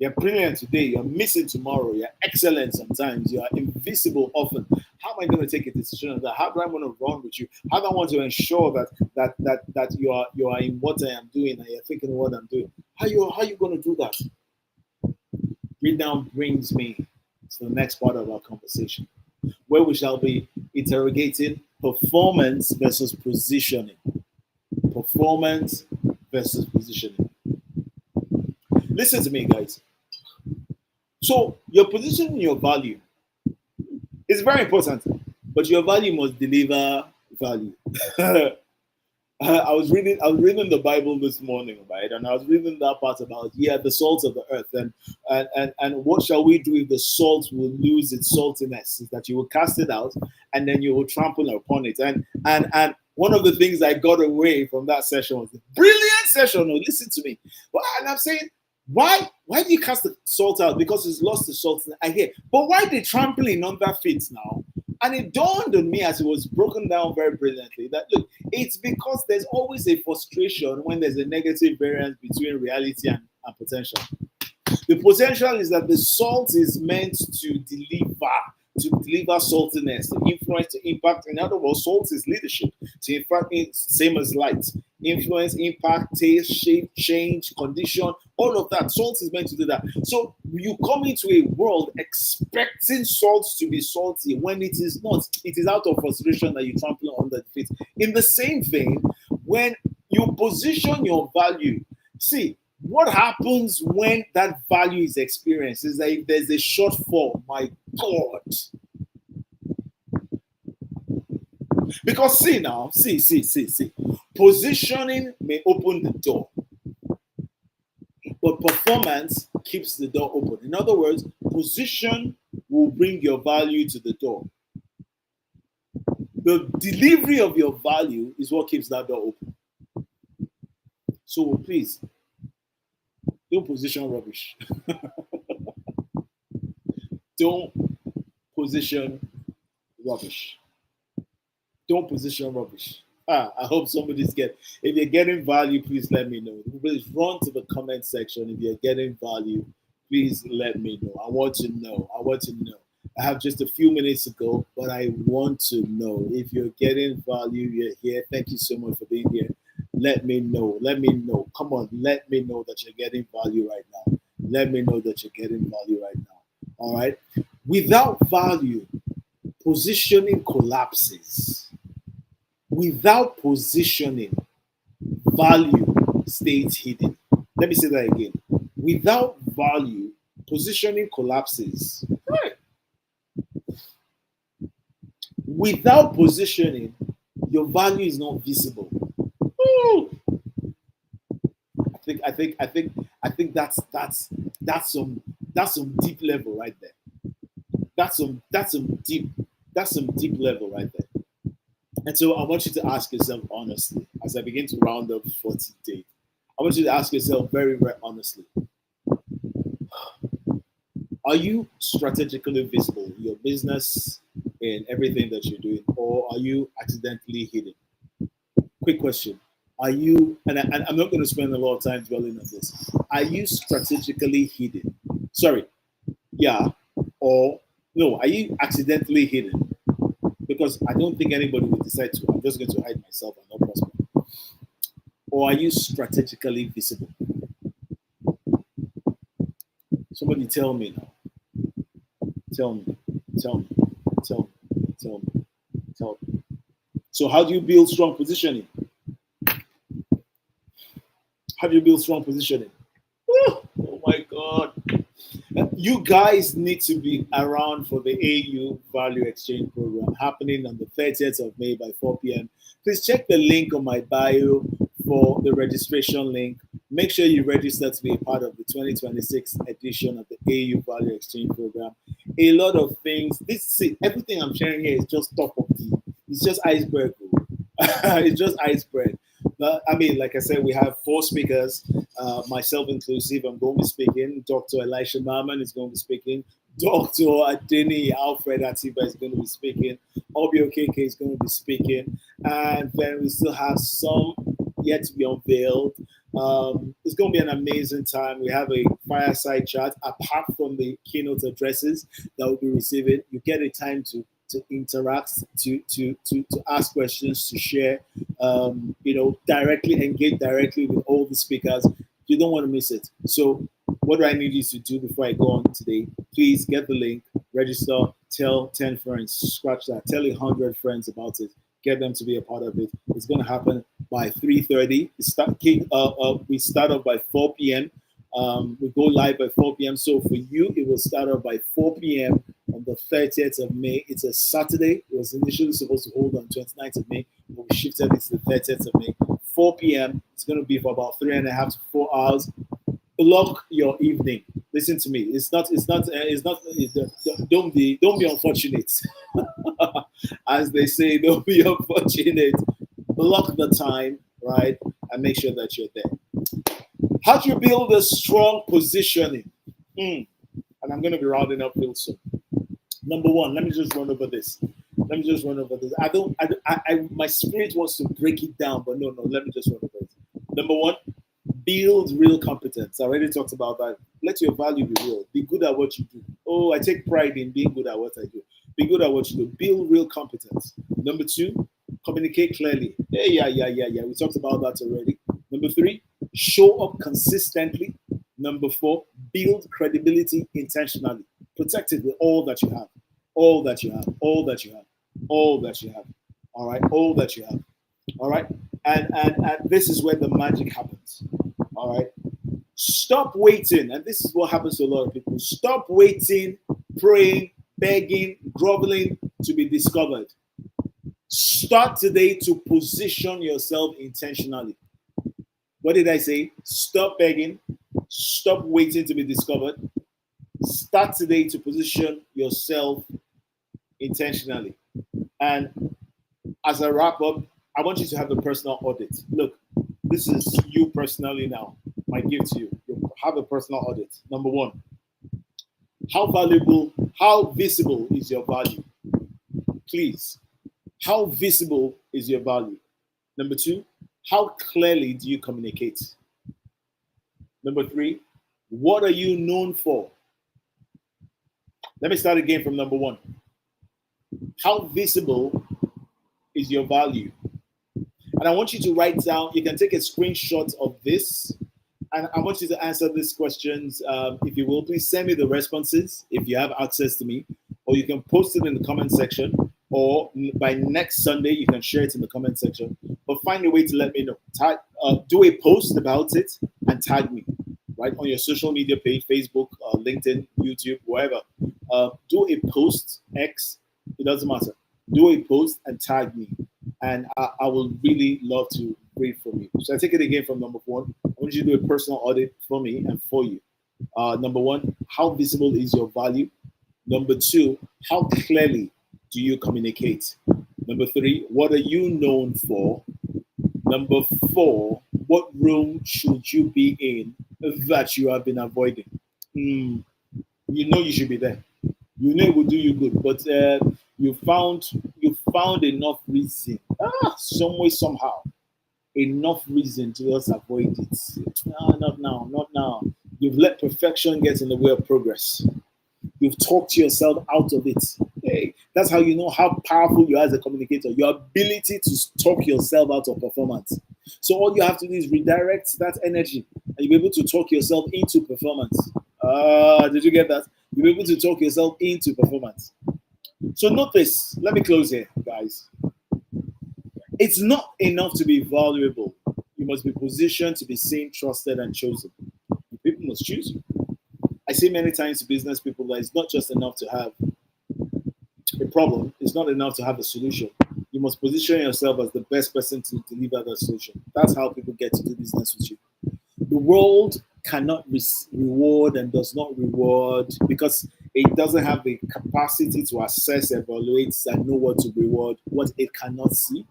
You're brilliant today, you're missing tomorrow, you're excellent sometimes, you are invisible often. How am I going to take a decision on that? How do I want to run with you? How do I want to ensure that you are in what I am doing and you're thinking what I'm doing? How you going to do that? Read down brings me to the next part of our conversation, where we shall be interrogating performance versus positioning. Performance versus positioning. Listen to me, guys. So your position and your value is very important, but your value must deliver value. I was reading the Bible this morning, right? And I was reading that part about the salt of the earth, and what shall we do if the salt will lose its saltiness? Is that you will cast it out, and then you will trample upon it. And one of the things I got away from that session was a brilliant session. No, listen to me. Well, and I'm saying, why do you cast the salt out? Because it's lost the salt. I hear, but why the trampling on that feet now? And it dawned on me as it was broken down very brilliantly that look, it's because there's always a frustration when there's a negative variance between reality and potential. The potential is that the salt is meant to deliver saltiness, to influence, to impact. In other words, salt is leadership. To impact, same as light. Influence, impact, taste, shape, change, condition, all of that. Salt is meant to do that. So you come into a world expecting salt to be salty when it is not. It is out of frustration that you trample on the feet. In the same vein, when you position your value, see, what happens when that value is experienced is that if there's a shortfall, my God. Because see now, see. Positioning may open the door, but performance keeps the door open. In other words, position will bring your value to the door. The delivery of your value is what keeps that door open. So please, don't position rubbish. Don't position rubbish. Don't position rubbish. I hope somebody's getting. If you're getting value, please let me know. Please run to the comment section. If you're getting value, please let me know. I want to know. I want to know. I have just a few minutes to go, but I want to know if you're getting value. You're here. Thank you so much for being here. Let me know. Let me know. Come on. Let me know that you're getting value right now. Let me know that you're getting value right now. All right. Without value, positioning collapses. Without positioning, value stays hidden. Let me say that again. Without value, positioning collapses. Right. Without positioning, your value is not visible. Ooh. I think that's some deep level right there. That's some deep level right there. And so I want you to ask yourself honestly, as I begin to round up for today, I want you to ask yourself very, very honestly, are you strategically visible in your business, in everything that you're doing, or are you accidentally hidden? Quick question. Are you, and I'm not going to spend a lot of time dwelling on this, are you strategically hidden? Sorry, yeah, or no, are you accidentally hidden? Because I don't think anybody would decide to. I'm just going to hide myself and not prosper. Or are you strategically visible? Somebody tell me now. Tell me. Tell me. Tell me. Tell me. Tell me. So how do you build strong positioning? How do you build strong positioning? Oh my God. You guys need to be around for the AU Value Exchange Program happening on the 30th of May by 4 p.m. Please check the link on my bio for the registration link. Make sure you register to be a part of the 2026 edition of the AU Value Exchange Program. A lot of things. Everything I'm sharing here is just top of the. It's just iceberg. It's just iceberg. But, I mean, like I said, we have 4 speakers, myself inclusive. I'm going to be speaking. Dr. Elisha Marman is going to be speaking. Dr. Adeni Alfred Atiba is going to be speaking. Obi Okeke is going to be speaking. And then we still have some yet to be unveiled. It's going to be an amazing time. We have a fireside chat. Apart from the keynote addresses that we'll be receiving, you get a time to interact, to ask questions, to share, directly engage directly with all the speakers. You don't want to miss it. So what do I need you to do before I go on today? Please get the link, register, tell 10 friends, scratch that, tell 100 friends about it, get them to be a part of it. It's going to happen by 3:30. We start off by 4 p.m. We go live by 4 p.m. So for you, it will start off by 4 p.m. on the 30th of May. It's a Saturday. It was initially supposed to hold on 29th of May, but we shifted it to the 30th of May. 4 p.m. It's going to be for about 3.5 to 4 hours. Block your evening. Listen to me. It's not. Don't be unfortunate, as they say. Don't be unfortunate. Block the time, right, and make sure that you're there. How do you build a strong positioning? And I'm going to be rounding up real soon. Number one, let me just run over this. My spirit wants to break it down, but no. Let me just run over it. Number one, build real competence. I already talked about that. Let your value be real. Be good at what you do. Oh, I take pride in being good at what I do. Be good at what you do. Build real competence. Number two, communicate clearly. Yeah. We talked about that already. Number three, show up consistently. Number four, build credibility intentionally. Protect it with all that you have. All that you have. All that you have. All that you have. All right. All that you have. All right. And this is where the magic happens. All right. Stop waiting. And this is what happens to a lot of people. Stop waiting, praying, begging, groveling to be discovered. Start today to position yourself intentionally. What did I say? Stop begging. Stop waiting to be discovered. Start today to position yourself intentionally. And as I wrap up, I want you to have a personal audit. Look, this is you personally now. My gift to you. You have a personal audit. Number one, how visible is your value? Please, how visible is your value? Number two, how clearly do you communicate? Number three, what are you known for? Let me start again from number one. How visible is your value? And I want you to write down, you can take a screenshot of this, and I want you to answer these questions. If you will, please send me the responses if you have access to me, or you can post it in the comment section, or by next Sunday, you can share it in the comment section. But find a way to let me know. Do a post about it and tag me, right, on your social media page, Facebook, LinkedIn, YouTube, wherever. Do a post, X, it doesn't matter. Do a post and tag me. And I will really love to read from you. So I take it again from number one. I want you to do a personal audit for me and for you. Number one, how visible is your value? Number two, how clearly do you communicate? Number three, what are you known for? Number four, what room should you be in that you have been avoiding? You know you should be there. You know it will do you good, but you found enough reason, some way, somehow, enough reason to just avoid it. No, not now. You've let perfection get in the way of progress. You've talked yourself out of it. Hey, that's how you know how powerful you are as a communicator. Your ability to talk yourself out of performance. So all you have to do is redirect that energy, and you'll be able to talk yourself into performance. Did you get that? You'll be able to talk yourself into performance. So note this. Let me close here, guys. It's not enough to be valuable. You must be positioned to be seen, trusted, and chosen. People must choose you. I say many times to business people that it's not just enough to have a problem. It's not enough to have a solution. You must position yourself as the best person to deliver that solution. That's how people get to do business with you. The world cannot reward and does not reward because it doesn't have the capacity to assess, evaluate, and know what to reward, what it cannot see.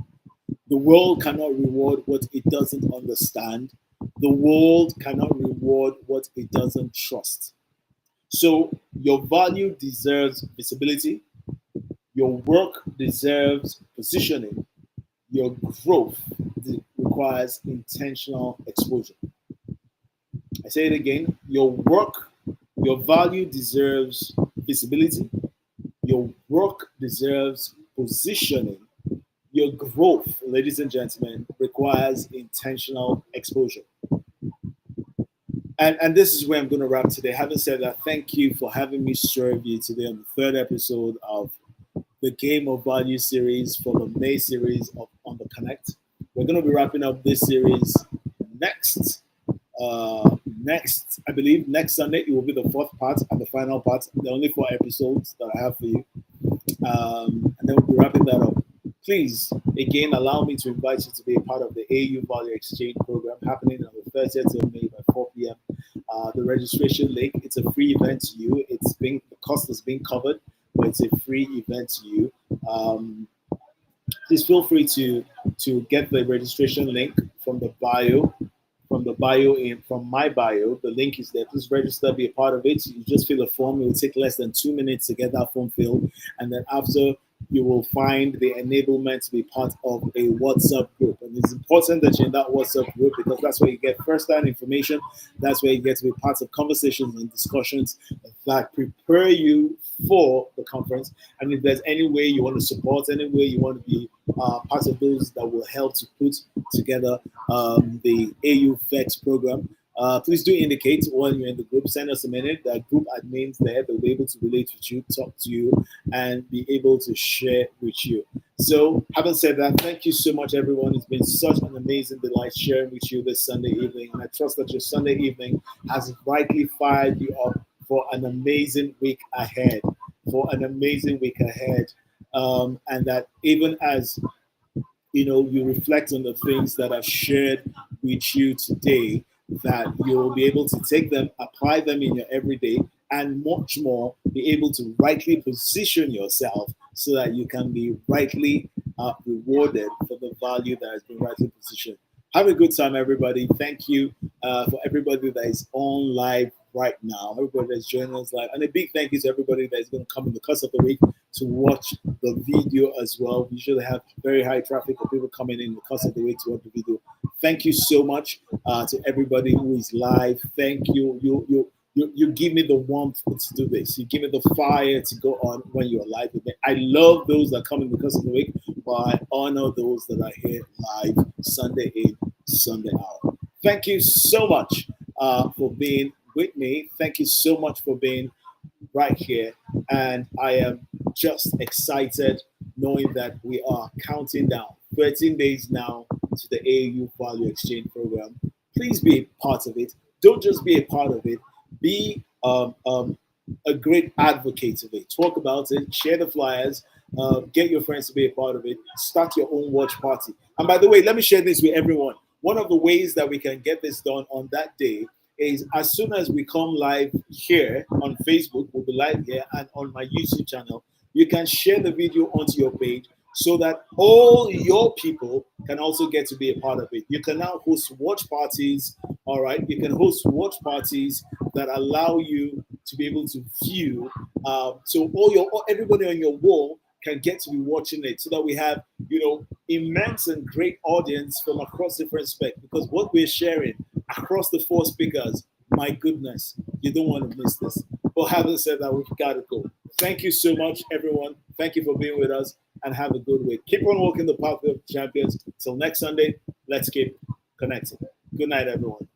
The world cannot reward what it doesn't understand. The world cannot reward what it doesn't trust. So your value deserves visibility. Your work deserves positioning. Your growth requires intentional exposure. I say it again. Your work, your value deserves visibility. Your work deserves positioning. Your growth, ladies and gentlemen, requires intentional exposure. And this is where I'm going to wrap today. Having said that, thank you for having me serve you today on the third episode of the Game of Value series for the May series of On the Connect. We're going to be wrapping up this series next I believe next Sunday it will be the fourth part and the final part. The only 4 episodes that I have for you, and then we'll be wrapping that up. Please, again, allow me to invite you to be a part of the AU Value Exchange program happening on the 30th of May by 4 p.m. The registration link, it's a free event to you. The cost is being covered, but it's a free event to you. Please feel free to get the registration link from the bio, from my bio. The link is there. Please register, be a part of it. You just fill a form. It will take less than 2 minutes to get that form filled, and then after, you will find the enablement to be part of a WhatsApp group. And it's important that you're in that WhatsApp group because that's where you get first-hand information. That's where you get to be part of conversations and discussions that prepare you for the conference. And if there's any way you want to support, any way you want to be part of those that will help to put together the AU FEX program, please do indicate when you're in the group. Send us a minute. The group admins there, they'll be able to relate with you, talk to you, and be able to share with you. So, having said that, thank you so much, everyone. It's been such an amazing delight sharing with you this Sunday evening, and I trust that your Sunday evening has rightly fired you up for an amazing week ahead. And that even as you reflect on the things that I've shared with you today, that you'll be able to take them, apply them in your everyday, and much more, be able to rightly position yourself so that you can be rightly rewarded for the value that has been rightly positioned. Have a good time, everybody. Thank you for everybody that is on live right now, everybody that's joining us live. And a big thank you to everybody that is going to come in the course of the week to watch the video as well. We usually have very high traffic of people coming in the course of the week to watch the video. Thank you so much to everybody who is live. Thank you. You give me the warmth to do this. You give me the fire to go on when you're live with me. I love those that come in because of the week, but I honor those that are here live Sunday in, Sunday out. Thank you so much for being with me. Thank you so much for being right here. And I am just excited knowing that we are counting down 13 days now to the AU Value Exchange program. Please be a part of it. Don't just be a part of it. Be a great advocate of it. Talk about it. Share the flyers. Get your friends to be a part of it. Start your own watch party. And by the way, let me share this with everyone. One of the ways that we can get this done on that day is as soon as we come live here on Facebook, we'll be live here, and on my YouTube channel, you can share the video onto your page so that all your people can also get to be a part of it. You can now host watch parties, all right? You can host watch parties that allow you to be able to view. So everybody on your wall can get to be watching it so that we have, immense and great audience from across different specs, because what we're sharing across the 4 speakers, my goodness, you don't want to miss this. But having said that, we've got to go. Thank you so much, everyone. Thank you for being with us, and have a good week. Keep on walking the path of champions. Till next Sunday, let's keep connecting. Good night, everyone.